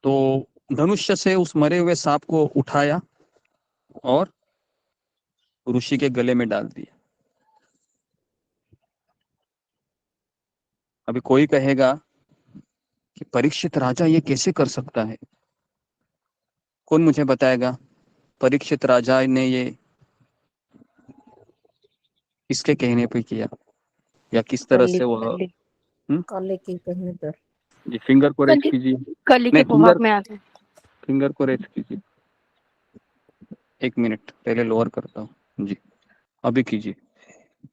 तो धनुष से उस मरे हुए सांप को उठाया और ऋषि के गले में डाल दिया। अभी कोई कहेगा कि परीक्षित राजा ये कैसे कर सकता है? कौन मुझे बताएगा परीक्षित राजा ने ये किसके कहने पे किया या किस तरह से वह कली के कहने पर। जी फिंगर को रेस्ट कीजिए, कली के नहीं प्रभाव में आते हैं। फिंगर को रेस्ट कीजिए, 1 मिनट पहले लोअर करता हूँ जी, अभी कीजिए।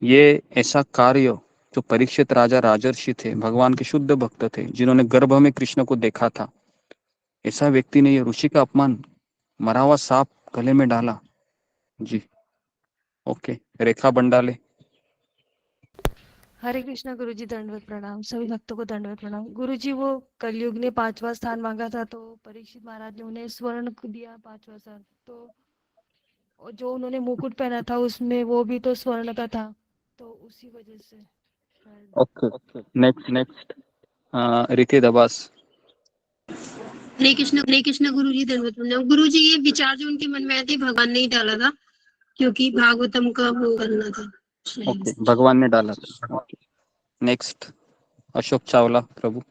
ये ऐसा कार्य जो परीक्षित राजा राजर्षि थे, भगवान के शुद्ध भक्त थे, जिन्होंने गर्भ में कृष्ण को देखा था, ऐसा व्यक्ति ने ये ऋषि का अपमान, मरा हुआ सांप गले में डाला जी। ओके, रेखा बंडाले। हरे कृष्णा गुरुजी, दंडवत प्रणाम। सभी भक्तों को दंडवत प्रणाम। गुरुजी, वो कलयुग ने 5वां स्थान मांगा था, तो परीक्षित महाराज ने उन्हें स्वर्ण दिया 5वां स्थान। तो और जो उन्होंने मुकुट पहना था उसमें वो भी तो स्वर्ण का था, तो उसी वजह से शायद। Okay, next Rike Dabas. हरे कृष्ण गुरु जी, दंडवत प्रणाम। गुरु जी, ये विचार जो उनके मन में आए थे भगवान ने ही डाला था, क्योंकि भागवतम का वो करना था। ओके, भगवान ने डाला था। नेक्स्ट अशोक चावला प्रभु।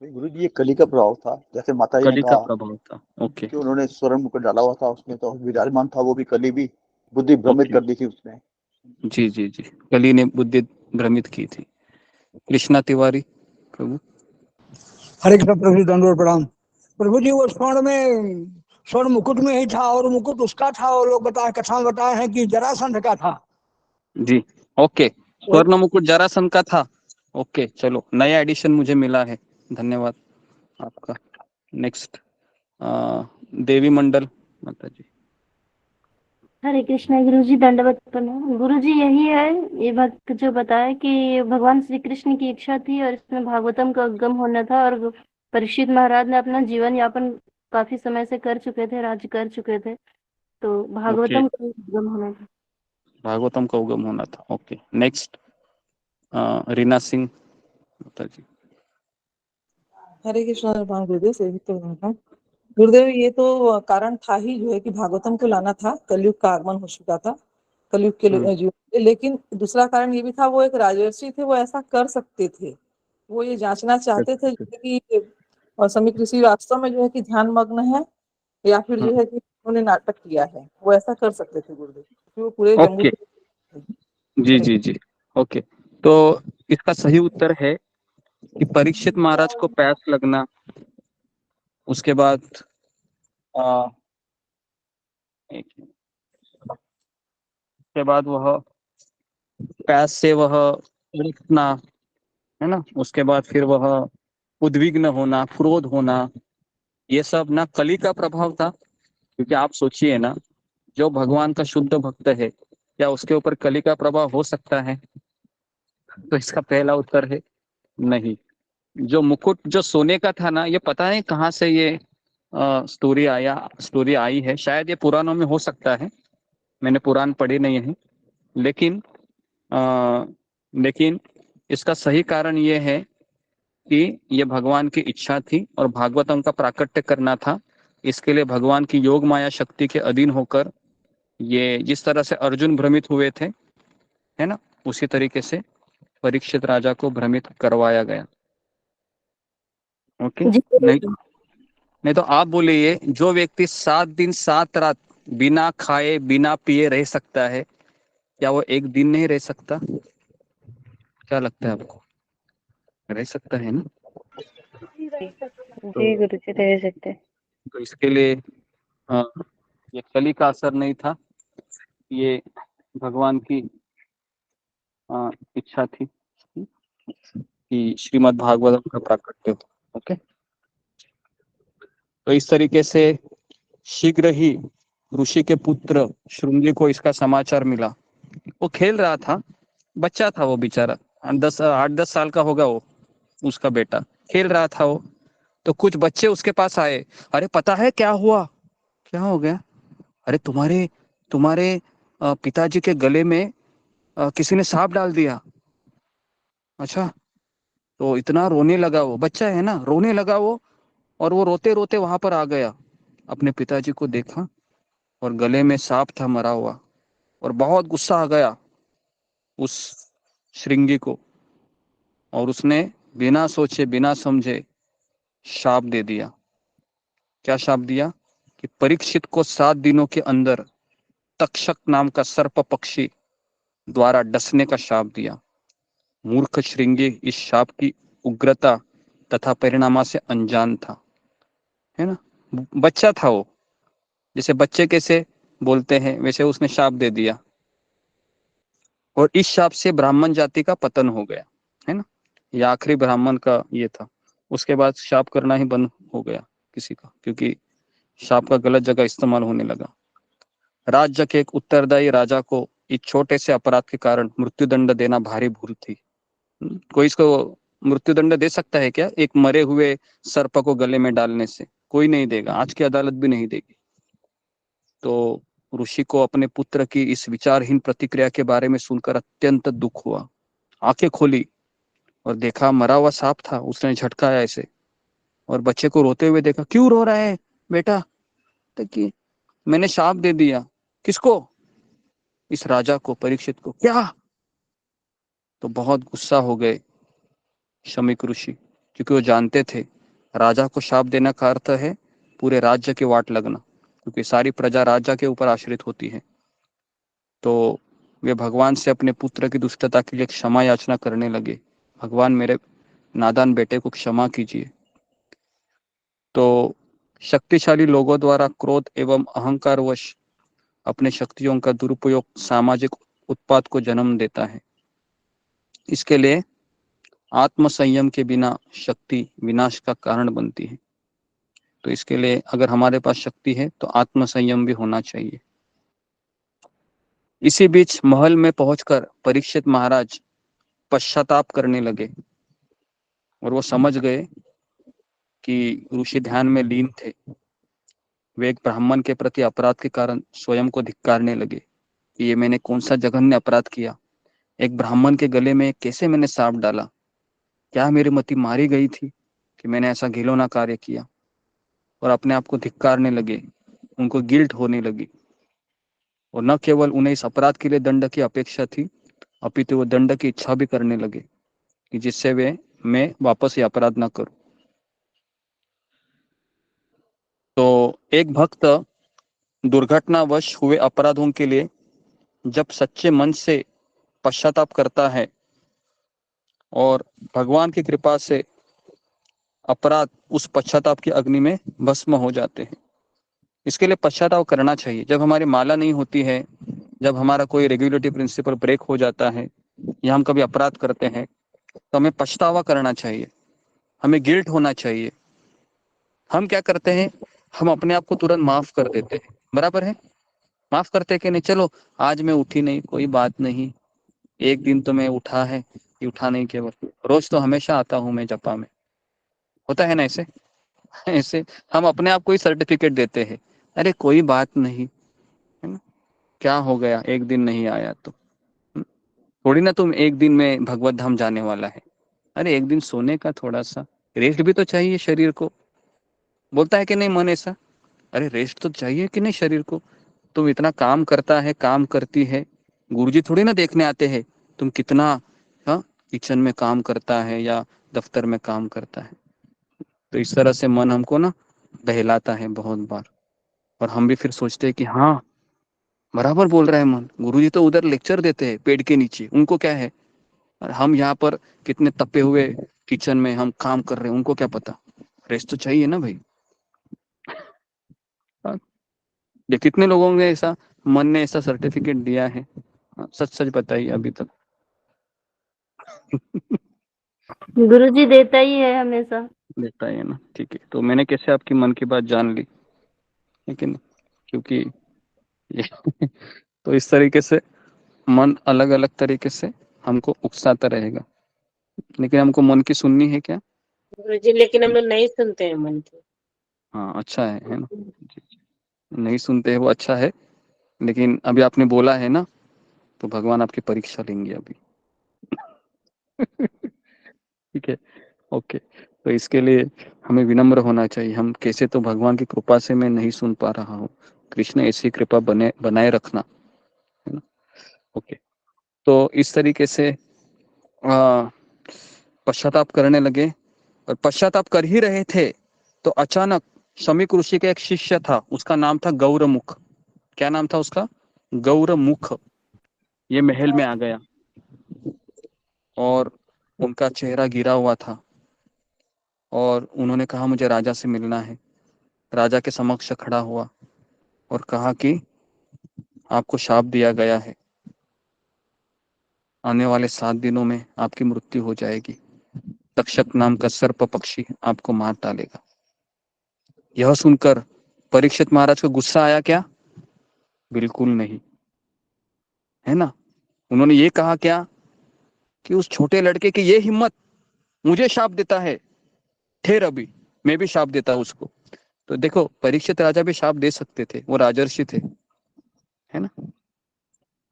गुरु जी ये कली का प्रभाव था, जैसे माता जी ने कली का कहा प्रभाव था। ओके, कि उन्होंने स्वर्ण मुकुट डाला हुआ था, उसमें तो विराजमान था वो भी कली भी, बुद्धि भ्रमित ओके। कर दी थी उसने। जी जी जी, कली ने बुद्धि भ्रमित की थी। कृष्णा तिवारी प्रभु। हरे कृष्ण प्रभु जी, दंडवत प्रणाम। प्रभु जी, वो स्वर्ण मुकुट में ही था, और मुकुट उसका था, और लोग बताए, कथा में बताए हैं कि जरासंध का था जी ओके, स्वर्ण मुकुट जरासंध का था। ओके, चलो नया एडिशन मुझे मिला है, धन्यवाद आपका। नेक्स्ट देवी मंडल माता जी। हरे कृष्णा गुरु जी, दंडवत प्रणाम। गुरु जी, यही है ये भक्त जो बताया कि भगवान श्री कृष्ण की इच्छा थी और इसमें भागवतम का उद्गम होना था, और परीक्षित महाराज ने अपना जीवन यापन काफी समय से कर चुके थे, राज्य कर चुके थे, तो ओके, भागवतम का उद्गम होना था। भागवतम का उगम होना था। ओके, नेक्स्ट रीना सिंह माता जी। हरे कृष्णा गुरुदेव से गुरुदेव, ये तो कारण था ही जो है कि भागवतम को लाना था, कलयुग का आगमन हो चुका था, कलयुग के लेकिन दूसरा कारण ये भी था, वो एक राजर्षि थे, वो ऐसा कर सकते थे, वो ये जांचना चाहते थे कि समीक ऋषि वास्तव में जो है कि ध्यान मग्न है, या फिर जो है कि उन्होंने नाटक किया है, वो ऐसा कर सकते थे गुरुदेव, क्योंकि वो पूरे जम्मू ओके जी जी जी। ओके, तो इसका सही उत्तर है कि परीक्षित महाराज को प्यास लगना, उसके बाद उसके बाद वह प्यास से वह उठना, है ना, उसके बाद फिर वह उद्विग्न होना, क्रोध होना, ये सब ना कली का प्रभाव था। क्योंकि आप सोचिए ना, जो भगवान का शुद्ध भक्त है, क्या उसके ऊपर कली का प्रभाव हो सकता है? तो इसका पहला उत्तर है नहीं। जो मुकुट जो सोने का था ना, ये पता नहीं कहाँ से ये स्टोरी आई है, शायद ये पुराणों में हो सकता है, मैंने पुराण पढ़े नहीं है, लेकिन लेकिन इसका सही कारण ये है कि ये भगवान की इच्छा थी और भागवतम का प्राकट्य करना था। इसके लिए भगवान की योग माया शक्ति के अधीन होकर, ये जिस तरह से अर्जुन भ्रमित हुए थे, है ना, उसी तरीके से परीक्षित राजा को भ्रमित करवाया गया। ओके, नहीं तो आप बोलिए, जो व्यक्ति 7 दिन 7 रात बिना खाए बिना पिए रह सकता है, क्या वो एक दिन नहीं रह सकता? क्या लगता है आपको, रह सकता है ना? जी गुरु जी, रह सकते। तो इसके लिए ये कली का असर नहीं था, ये भगवान की इच्छा थी कि श्रीमद् भागवतम का प्राकट्य हो। ओके, तो इस तरीके से शीघ्र ही ऋषि के पुत्र श्रृंगी को इसका समाचार मिला। वो खेल रहा था, बच्चा था वो बेचारा, 8-10 साल का होगा वो, उसका बेटा खेल रहा था वो। तो कुछ बच्चे उसके पास आए, अरे पता है क्या हुआ? क्या हो गया? अरे तुम्हारे तुम्हारे पिताजी के गले में किसी ने सांप डाल दिया। अच्छा। तो इतना रोने लगा, वो बच्चा है ना, रोने लगा वो, और वो रोते रोते वहां पर आ गया, अपने पिताजी को देखा और गले में सांप था मरा हुआ, और बहुत गुस्सा आ गया उस श्रृंगी को, और उसने बिना सोचे बिना समझे शाप दे दिया। क्या शाप दिया? कि परीक्षित को 7 दिनों के अंदर तक्षक नाम का सर्प पक्षी द्वारा डसने का शाप दिया। मूर्ख श्रृंगी इस शाप की उग्रता तथा परिणाम से अनजान था, है ना। बच्चा था वो, जैसे बच्चे कैसे बोलते हैं वैसे उसने शाप दे दिया, और इस शाप से ब्राह्मण जाति का पतन हो गया, है ना। ये आखिरी ब्राह्मण का ये था, उसके बाद शाप करना ही बंद हो गया किसी का, क्योंकि शाप का गलत जगह इस्तेमाल होने लगा। राज्य के एक उत्तरदायी राजा को इस छोटे से अपराध के कारण मृत्युदंड देना भारी भूल थी। कोई इसको मृत्युदंड दे सकता है क्या? एक मरे हुए सर्प को गले में डालने से कोई नहीं देगा, आज की अदालत भी नहीं देगी। तो ऋषि को अपने पुत्र की इस विचारहीन प्रतिक्रिया के बारे में सुनकर अत्यंत दुख हुआ। आंखें खोली और देखा मरा हुआ सांप था, उसने झटकाया ऐसे, और बच्चे को रोते हुए देखा। क्यों रो रहा है बेटा? तो कि मैंने शाप दे दिया। किसको? इस राजा को, परीक्षित को। क्या? तो बहुत गुस्सा हो गए शमीक ऋषि, क्योंकि वो जानते थे राजा को शाप देने का अर्थ है पूरे राज्य के वाट लगना, क्योंकि सारी प्रजा राजा के ऊपर आश्रित होती है। तो वे भगवान से अपने पुत्र की दुष्टता के लिए क्षमा याचना करने लगे। भगवान, मेरे नादान बेटे को क्षमा कीजिए। तो शक्तिशाली लोगों द्वारा क्रोध एवं अहंकारवश अपने शक्तियों का दुरुपयोग सामाजिक उत्पात को जन्म देता है। इसके लिए आत्म संयम के बिना शक्ति विनाश का कारण बनती है। तो इसके लिए अगर हमारे पास शक्ति है तो आत्म संयम भी होना चाहिए। इसी बीच महल में पहुंचकर परीक्षित महाराज पश्चाताप करने लगे, और वो समझ गए कि ऋषि ध्यान में लीन थे। वे एक ब्राह्मण के प्रति अपराध के कारण स्वयं को धिक्कारने लगे कि ये मैंने कौन सा जघन्य अपराध किया, एक ब्राह्मण के गले में कैसे मैंने सांप डाला, क्या मेरी मति मारी गई थी कि मैंने ऐसा घिनौना कार्य किया। और अपने आप को धिक्कारने लगे, उनको गिल्ट होने लगी, और न केवल उन्हें इस अपराध के लिए दंड की अपेक्षा थी, अपितु वो दंड की इच्छा भी करने लगे कि जिससे मैं वापस ये अपराध न करूं। तो एक भक्त दुर्घटनावश हुए अपराधों के लिए जब सच्चे मन से पश्चाताप करता है और भगवान की कृपा से अपराध उस पश्चाताप की अग्नि में भस्म हो जाते हैं। इसके लिए पश्चाताप करना चाहिए। जब हमारी माला नहीं होती है, जब हमारा कोई रेगुलेटरी प्रिंसिपल ब्रेक हो जाता है, या हम कभी अपराध करते हैं, तो हमें पछतावा करना चाहिए, हमें गिल्ट होना चाहिए। हम क्या करते हैं? हम अपने आप को तुरंत माफ कर देते हैं। बराबर है? माफ करते हैं कि नहीं, चलो आज मैं उठी नहीं, कोई बात नहीं, एक दिन तो मैं उठा है, ये उठा नहीं, केवल रोज तो हमेशा आता हूं मैं जपा में। होता है ना ऐसे? ऐसे हम अपने आप को ही सर्टिफिकेट देते हैं, अरे कोई बात नहीं, है ना, क्या हो गया, एक दिन नहीं आया तो थोड़ी ना तुम एक दिन में भगवत धाम जाने वाला है। अरे एक दिन सोने का थोड़ा सा रेस्ट भी तो चाहिए शरीर को। बोलता है कि नहीं मन ऐसा? अरे रेस्ट तो चाहिए कि नहीं शरीर को? तुम इतना काम करता है, काम करती है, गुरुजी थोड़ी ना देखने आते हैं तुम कितना किचन में काम करता है या दफ्तर में काम करता है। तो इस तरह से मन हमको ना बहलाता है बहुत बार, और हम भी फिर सोचते हैं कि हाँ बराबर बोल रहा है मन, गुरुजी तो उधर लेक्चर देते हैं पेड़ के नीचे, उनको क्या है, और हम यहाँ पर कितने तपे हुए किचन में हम काम कर रहे हैं, उनको क्या पता। रेस्ट तो चाहिए ना भाई। ये कितने लोगों ने ऐसा, मन ने ऐसा सर्टिफिकेट दिया है? सच सच बताइए अभी तक। गुरुजी देता ही है हमेशा। देता है ना, ठीक है। तो मैंने कैसे आपकी मन की बात जान ली, लेकिन क्योंकि ये तो इस तरीके से मन अलग अलग तरीके से हमको उकसाता रहेगा, लेकिन हमको मन की सुननी है क्या? गुरुजी लेकिन हम लोग नहीं सुनते हैं मन की। हाँ, अच्छा है ना, नहीं सुनते हैं वो अच्छा है, लेकिन अभी आपने बोला है ना, तो भगवान आपकी परीक्षा लेंगे अभी। ठीक है, ओके। तो इसके लिए हमें विनम्र होना चाहिए। हम कैसे, तो भगवान की कृपा से मैं नहीं सुन पा रहा हूँ, कृष्ण ऐसी कृपा बनाए रखना, है ना। ओके, तो इस तरीके से पश्चाताप करने लगे, और पश्चाताप कर ही रहे थे तो अचानक शमीक ऋषि का एक शिष्य था, उसका नाम था गौरमुख। क्या नाम था उसका? गौरमुख। ये महल में आ गया और उनका चेहरा गिरा हुआ था, और उन्होंने कहा मुझे राजा से मिलना है। राजा के समक्ष खड़ा हुआ और कहा कि आपको शाप दिया गया है, आने वाले 7 दिनों में आपकी मृत्यु हो जाएगी। तक्षक नाम का सर्प पक्षी आपको मार डालेगा। यह सुनकर परीक्षित महाराज को गुस्सा आया क्या? बिल्कुल नहीं, है ना। उन्होंने ये कहा क्या कि उस छोटे लड़के की ये हिम्मत, मुझे शाप देता है, ठहर अभी मैं भी शाप देता हूं उसको। तो देखो, परीक्षित राजा भी शाप दे सकते थे, वो राजर्षि थे, है ना,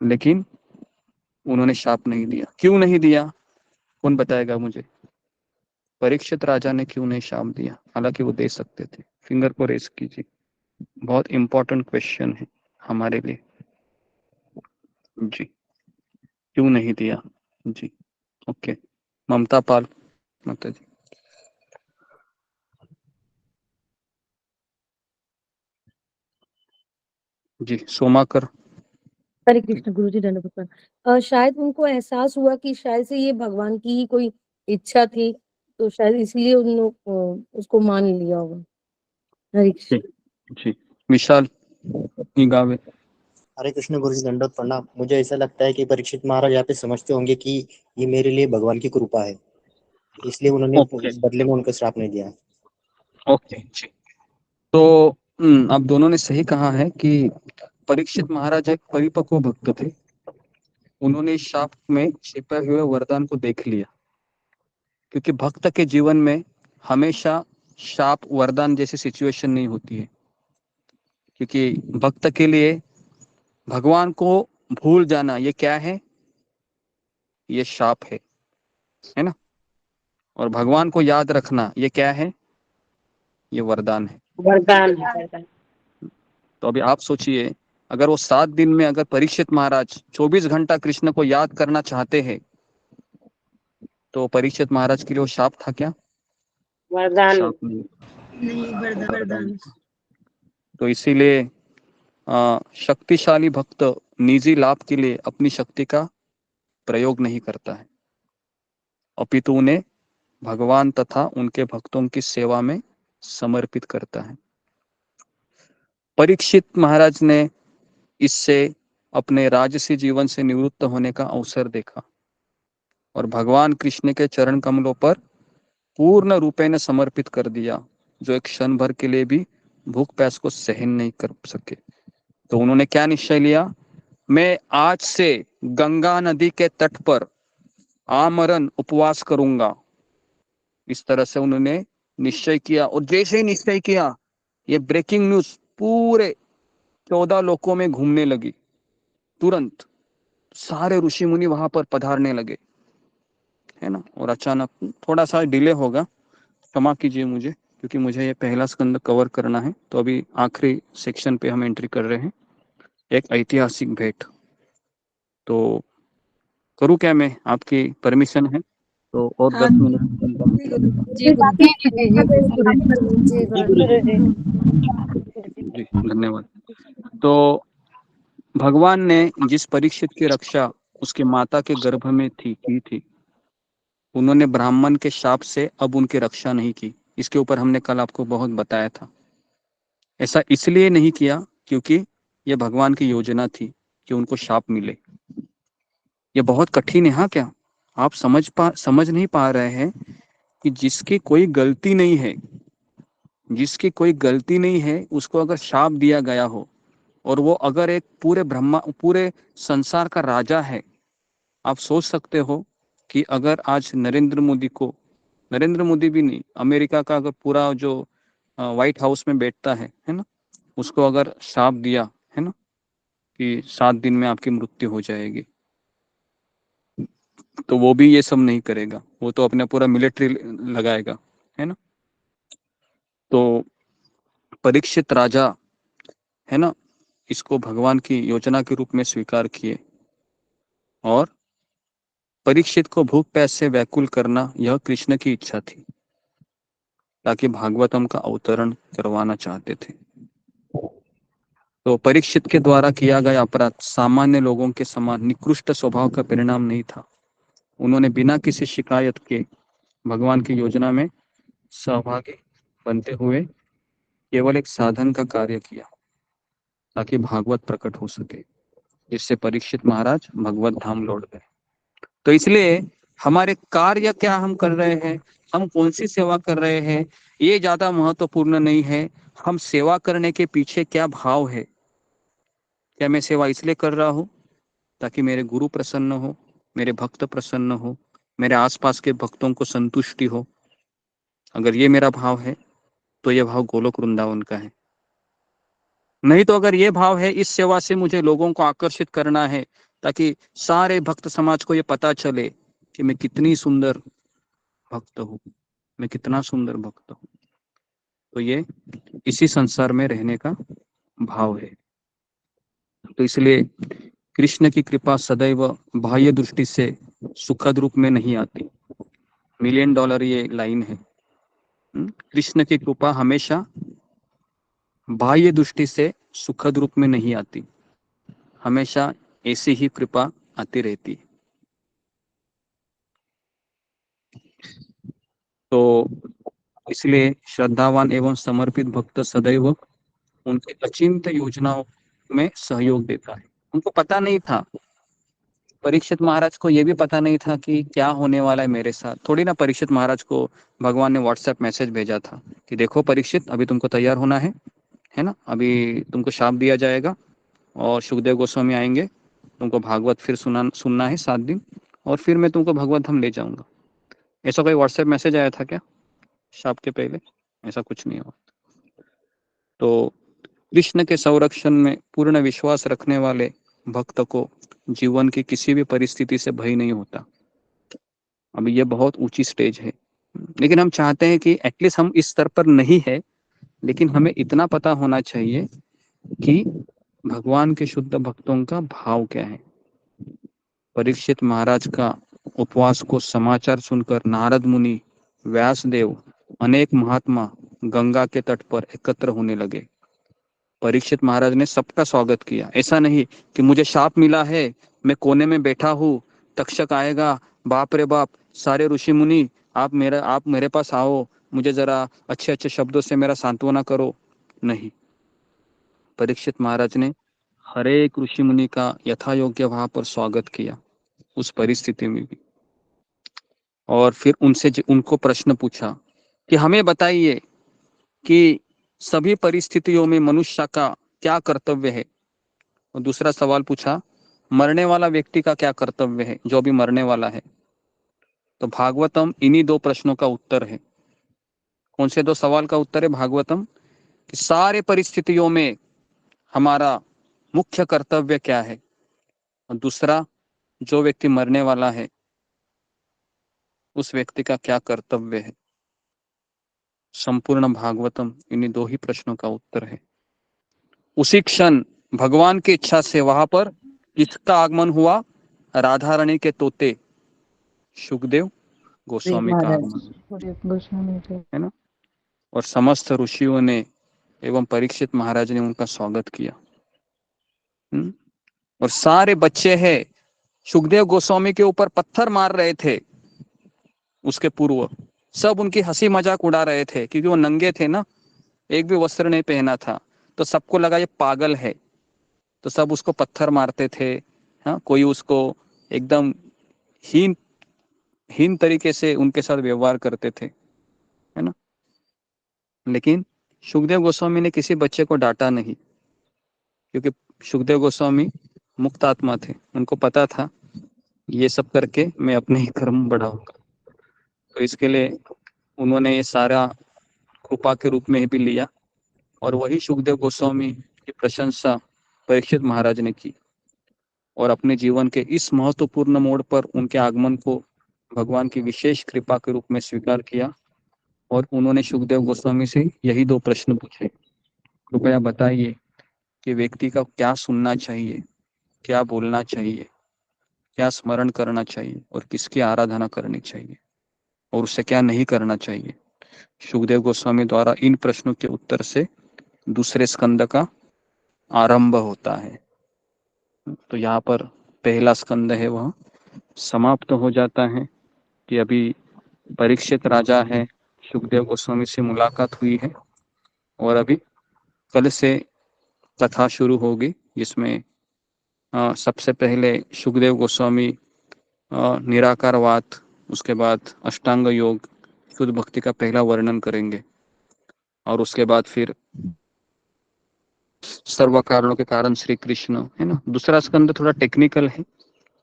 लेकिन उन्होंने शाप नहीं दिया। क्यों नहीं दिया? कौन बताएगा मुझे? परीक्षित राजा ने क्यों नहीं शाप दिया, हालांकि वो दे सकते थे? फिंगर को रेस कीजिए, बहुत इंपॉर्टेंट क्वेश्चन है हमारे लिए। जी, क्यों नहीं दिया? जी, ओके। ममता पाल माता जी। जी, सोमाकर। हरे कृष्ण गुरुजी दंडवत प्रणाम। शायद उनको एहसास हुआ कि शायद से ये भगवान की ही कोई इच्छा थी, तो शायद इसलिए उन लोग उसको मान लिया होगा। हरे कृष्ण। जी, विशाल गावे। हरे कृष्ण गुरु जी दंडवत प्रणाम। मुझे ऐसा लगता है कि परीक्षित महाराज यहाँ पे समझते होंगे कि ये मेरे लिए भगवान की कृपा है, इसलिए उन्होंने ओके बदले में उनको श्राप नहीं दिया। ओके जी। तो आप दोनों ने सही कहा है कि परीक्षित महाराज एक परिपक्व भक्त थे। उन्होंने इस शाप में छिपे हुए वरदान को देख लिया, क्योंकि भक्त के जीवन में हमेशा शाप वरदान जैसी सिचुएशन नहीं होती है, क्योंकि भक्त के लिए भगवान को भूल जाना ये क्या है? ये शाप है ना। और भगवान को याद रखना ये क्या है? ये वरदान है। वरदान है, वरदान। तो अभी आप सोचिए, अगर वो 7 दिन में अगर परीक्षित महाराज 24 घंटा कृष्ण को याद करना चाहते हैं, तो परीक्षित महाराज के लिए वो शाप था क्या? वरदान। शाप नहीं, वरदान। तो इसीलिए शक्तिशाली भक्त निजी लाभ के लिए अपनी शक्ति का प्रयोग नहीं करता है, अपितु उन्हें भगवान तथा उनके भक्तों की सेवा में समर्पित करता है। परीक्षित महाराज ने इससे अपने राजसी जीवन से निवृत्त होने का अवसर देखा और भगवान कृष्ण के चरण कमलों पर पूर्ण रूपेण समर्पित कर दिया, जो एक क्षण भर के लिए भी भूख प्यास को सहन नहीं कर सके। तो उन्होंने क्या निश्चय लिया? मैं आज से गंगा नदी के तट पर आमरण उपवास करूंगा। इस तरह से उन्होंने निश्चय किया, और जैसे ही निश्चय किया, ये ब्रेकिंग न्यूज पूरे 14 लोकों में घूमने लगी। तुरंत सारे ऋषि मुनि वहां पर पधारने लगे, है ना। और अचानक थोड़ा सा डिले होगा, क्षमा कीजिए मुझे, क्योंकि मुझे ये पहला स्कंद कवर करना है। तो अभी आखिरी सेक्शन पे हम एंट्री कर रहे हैं, एक ऐतिहासिक भेंट। तो करूँ क्या मैं? आपकी परमिशन है तो और 10 मिनट। जी जी, धन्यवाद। तो भगवान ने जिस परीक्षित की रक्षा उसके माता के गर्भ में की थी, उन्होंने ब्राह्मण के शाप से अब उनकी रक्षा नहीं की। इसके ऊपर हमने कल आपको बहुत बताया था। ऐसा इसलिए नहीं किया क्योंकि यह भगवान की योजना थी कि उनको शाप मिले। ये बहुत कठिन है। हाँ, क्या आप समझ नहीं पा रहे हैं कि जिसकी कोई गलती नहीं है, जिसकी कोई गलती नहीं है, उसको अगर शाप दिया गया हो और वो अगर एक पूरे संसार का राजा है, आप सोच सकते हो कि अगर आज नरेंद्र मोदी भी नहीं, अमेरिका का अगर पूरा जो व्हाइट हाउस में बैठता है ना, उसको अगर शाप दिया है ना कि 7 दिन में आपकी मृत्यु हो जाएगी, तो वो भी ये सब नहीं करेगा, वो तो अपना पूरा मिलिट्री लगाएगा, है ना। तो परीक्षित राजा है ना, इसको भगवान की योजना के रूप में स्वीकार किए और परीक्षित को भूख प्यास से व्याकुल करना यह कृष्ण की इच्छा थी, ताकि भागवतम का अवतरण करवाना चाहते थे। तो परीक्षित के द्वारा किया गया अपराध सामान्य लोगों के समान निकृष्ट स्वभाव का परिणाम नहीं था। उन्होंने बिना किसी शिकायत के भगवान की योजना में सहभागी बनते हुए केवल एक साधन का कार्य किया, ताकि भागवत प्रकट हो सके, जिससे परीक्षित महाराज भगवत धाम लौट गए। तो इसलिए हमारे कार्य क्या हम कर रहे हैं, हम कौन सी सेवा कर रहे हैं, ये ज्यादा महत्वपूर्ण नहीं है। हम सेवा करने के पीछे क्या भाव है, क्या मैं सेवा इसलिए कर रहा हूँ ताकि मेरे गुरु प्रसन्न हो, मेरे भक्त प्रसन्न हो, मेरे आसपास के भक्तों को संतुष्टि हो। अगर ये मेरा भाव है तो ये भाव गोलोक वृंदावन का है। नहीं तो अगर ये भाव है इस सेवा से मुझे लोगों को आकर्षित करना है, ताकि सारे भक्त समाज को ये पता चले कि मैं कितनी सुंदर भक्त हूँ, मैं कितना सुंदर भक्त हूँ, तो ये इसी संसार में रहने का भाव है। तो इसलिए कृष्ण की कृपा सदैव बाह्य दृष्टि से सुखद रूप में नहीं आती। $1 मिलियन ये लाइन है। कृष्ण की कृपा हमेशा बाह्य दृष्टि से सुखद रूप में नहीं आती, हमेशा ऐसी ही कृपा आती रहती है। तो इसलिए श्रद्धावान एवं समर्पित भक्त सदैव उनकी अचिंत्य योजनाओं में सहयोग देता है। उनको पता नहीं था, परीक्षित महाराज को यह भी पता नहीं था कि क्या होने वाला है मेरे साथ। थोड़ी ना परीक्षित महाराज को भगवान ने व्हाट्सएप मैसेज भेजा था कि देखो परीक्षित, अभी तुमको तैयार होना है ना, अभी तुमको शाप दिया जाएगा और सुखदेव गोस्वामी आएंगे, तुमको भागवत फिर सुनना है 7 दिन, और फिर मैं तुमको भगवत धाम ले जाऊंगा। ऐसा कोई व्हाट्सएप मैसेज आया था क्या शाप के पहले? ऐसा कुछ नहीं हुआ। तो कृष्ण के संरक्षण में पूर्ण विश्वास रखने वाले भक्त को जीवन की किसी भी परिस्थिति से भय नहीं होता। अभी ये बहुत ऊंची स्टेज है, लेकिन हम चाहते हैं कि एटलीस्ट हम इस स्तर पर नहीं है, लेकिन हमें इतना पता होना चाहिए कि भगवान के शुद्ध भक्तों का भाव क्या है। परीक्षित महाराज का उपवास को समाचार सुनकर नारद मुनि, व्यासदेव, अनेक महात्मा गंगा के तट पर एकत्र होने लगे। परीक्षित महाराज ने सबका स्वागत किया। ऐसा नहीं कि मुझे शाप मिला है, मैं कोने में बैठा हूँ, तक्षक आएगा, बाप रे बाप, सारे ऋषि मुनि आप मेरे पास आओ, मुझे जरा अच्छे अच्छे शब्दों से मेरा सांत्वना करो। नहीं, परीक्षित महाराज ने हर एक ऋषि मुनि का यथा योग्य वहां पर स्वागत किया, उस परिस्थिति में भी। और फिर उनको प्रश्न पूछा कि हमें बताइए कि सभी परिस्थितियों में मनुष्य का क्या कर्तव्य है। और दूसरा सवाल पूछा, मरने वाला व्यक्ति का क्या कर्तव्य है, जो भी मरने वाला है। तो भागवतम इन्हीं 2 प्रश्नों का उत्तर है। कौन से 2 सवाल का उत्तर है भागवतम? कि सारे परिस्थितियों में हमारा मुख्य कर्तव्य क्या है, और दूसरा, जो व्यक्ति मरने वाला है उस व्यक्ति का क्या कर्तव्य है। संपूर्ण भागवतम इन्हीं 2 ही प्रश्नों का उत्तर है। उसी क्षण भगवान की इच्छा से वहां पर किसका आगमन हुआ? राधा रानी के तोते सुखदेव गोस्वामी का आगमन है ना। और समस्त ऋषियों ने एवं परीक्षित महाराज ने उनका स्वागत किया। और सारे बच्चे हैं, सुखदेव गोस्वामी के ऊपर पत्थर मार रहे थे, उसके पूर्व सब उनकी हंसी मजाक उड़ा रहे थे, क्योंकि वो नंगे थे ना, एक भी वस्त्र नहीं पहना था। तो सबको लगा ये पागल है, तो सब उसको पत्थर मारते थे। हाँ, कोई उसको एकदम हीन हीन तरीके से उनके साथ व्यवहार करते थे, है ना। लेकिन सुखदेव गोस्वामी ने किसी बच्चे को डांटा नहीं, क्योंकि सुखदेव गोस्वामी मुक्त आत्मा थे। उनको पता था ये सब करके मैं अपने ही कर्म बढ़ाऊंगा, तो इसके लिए उन्होंने ये सारा कृपा के रूप में भी लिया। और वही सुखदेव गोस्वामी की प्रशंसा परीक्षित महाराज ने की, और अपने जीवन के इस महत्वपूर्ण मोड़ पर उनके आगमन को भगवान की विशेष कृपा के रूप में स्वीकार किया। और उन्होंने सुखदेव गोस्वामी से यही 2 प्रश्न पूछे, कृपया बताइए कि व्यक्ति का क्या सुनना चाहिए, क्या बोलना चाहिए, क्या स्मरण करना चाहिए, और किसकी आराधना करनी चाहिए, और उसे क्या नहीं करना चाहिए। सुखदेव गोस्वामी द्वारा इन प्रश्नों के उत्तर से दूसरे स्कंद का आरंभ होता है। तो यहाँ पर पहला स्कंद है वह समाप्त हो जाता है कि अभी परीक्षित राजा है, सुखदेव गोस्वामी से मुलाकात हुई है, और अभी कल से कथा शुरू होगी, जिसमें सबसे पहले सुखदेव गोस्वामी निराकारवाद, उसके बाद अष्टांग योग, शुद्ध भक्ति का पहला वर्णन करेंगे, और उसके बाद फिर सर्व कारणों के कारण श्री कृष्ण, है ना। दूसरा स्कंद थोड़ा टेक्निकल है,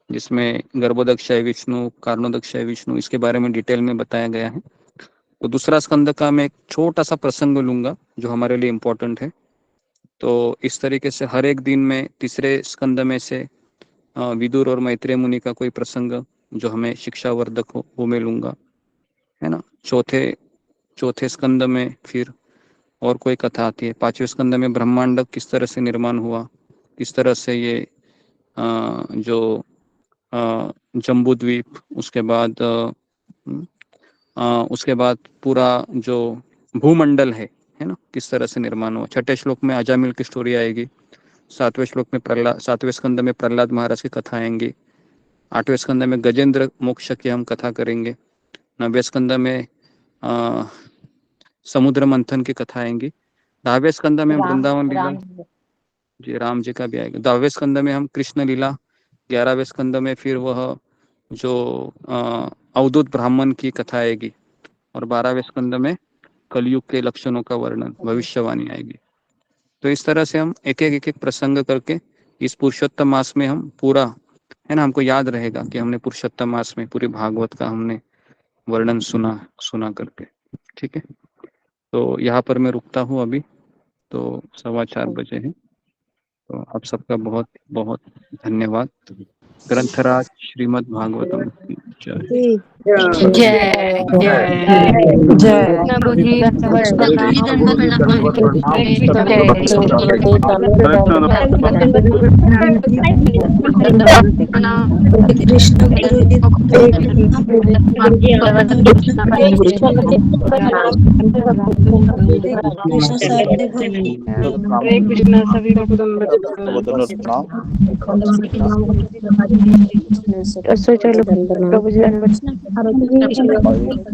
जिसमें गर्भोदक्षय विष्णु, कारणोदक्षय विष्णु, इसके बारे में डिटेल में बताया गया है। तो दूसरा स्कंद का मैं एक छोटा सा प्रसंग लूंगा जो हमारे लिए इम्पोर्टेंट है। तो इस तरीके से हर एक दिन में तीसरे स्कंद में से विदुर और मैत्रेय मुनि का कोई प्रसंग जो हमें शिक्षावर्धक हो वो मैं लूंगा, है ना। चौथे स्कंद में फिर और कोई कथा आती है। 5वें स्कंद में ब्रह्मांड किस तरह से निर्माण हुआ, किस तरह से ये जो जम्बूद्वीप, उसके बाद पूरा जो भूमंडल है ना, किस तरह से निर्माण हुआ। 6ठे श्लोक में अजामिल की स्टोरी आएगी। 7वें स्कंद में प्रहलाद महाराज की कथा आएंगी। 8वें स्कंद में गजेंद्र मोक्ष की हम कथा करेंगे। 9वें स्कंद में समुद्र मंथन की कथा आएंगी। 10वें स्कंद में हम वृंदावन लीला, जी राम जी का भी आएगा। 10वें स्कंद में हम कृष्ण लीला। 11वें स्कंद में फिर वह जो अवधूत ब्राह्मण की कथा आएगी। और 12वें स्कंद में कलयुग के लक्षणों का वर्णन, भविष्यवाणी आएगी। तो इस तरह से हम एक एक प्रसंग करके इस पुरुषोत्तम मास में हम पूरा, है ना, हमको याद रहेगा कि हमने पुरुषोत्तम मास में पूरी भागवत का हमने वर्णन सुना करके। ठीक है, तो यहाँ पर मैं रुकता हूँ अभी। तो 4:15 बजे है। तो आप सबका बहुत बहुत धन्यवाद। ग्रंथराज श्रीमद् भागवतम की जय। जय गुरुजी कृष्ण गुरुजी कृष्ण सारे हरे कृष्णा सभी भक्तों प्रणाम।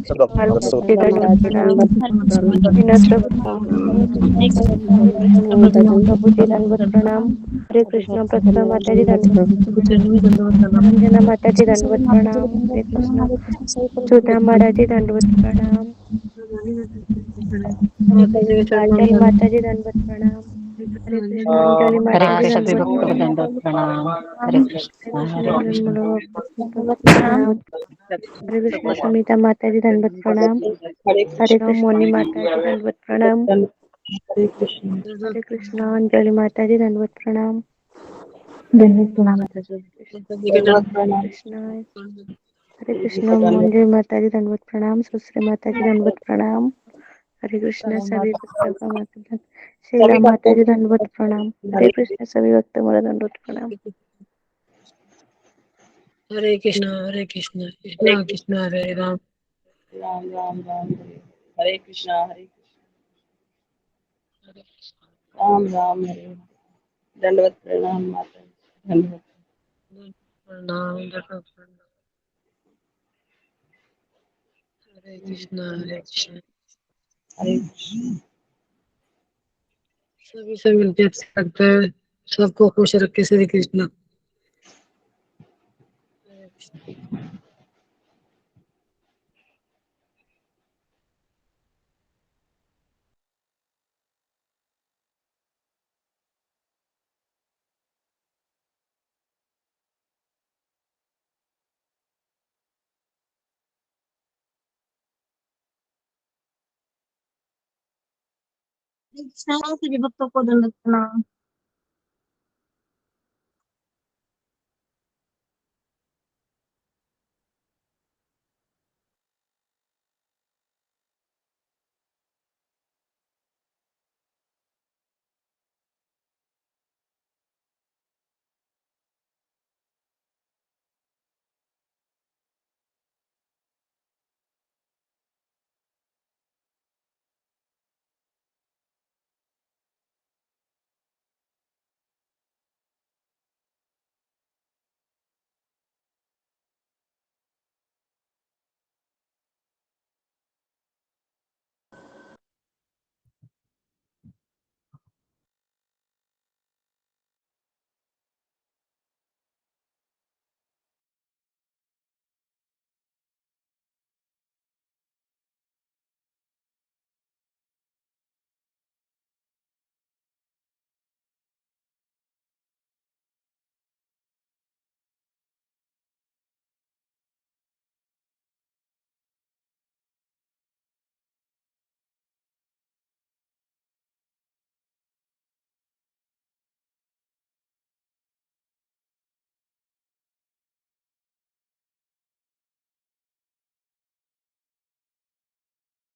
चलो प्रभु जी प्रणाम। हरे कृष्ण प्रथमा माता जी अंजना माता जी दंडवत प्रणाम। हरे कृष्ण सुधा महाराज जी दंडवत प्रणाम। काजल माता जी दंडवत प्रणाम। हरे कृष्ण अंजलि माता जी दंडवत प्रणाम। हरे कृष्ण हरे कृष्ण सुमिता माता जी दंडवत प्रणाम। हरे कृष्ण मोनी माता जी दंडवत प्रणाम। हरे कृष्ण अंजलि माता जी दंडवत प्रणाम। हरे कृष्ण मंजू माता जी दंडवत प्रणाम। सुश्री माता जी दंडवत प्रणाम। हरे कृष्ण सभी भक्तों का माता शीला माता जी दंडवत प्रणाम। हरे कृष्ण सभी भक्तों का दंडवत प्रणाम। हरे कृष्ण कृष्ण कृष्ण हरे राम राम राम राम हरे कृष्णा राम राम हरे दंडवत प्रणाम माता धन्यवाद। प्रणाम हरे कृष्ण हरे कृष्ण। सभी से मिलके अच्छा लगता है। सबको खुश रखे श्री कृष्ण। सभी भक्तों को दंडवत प्रणाम।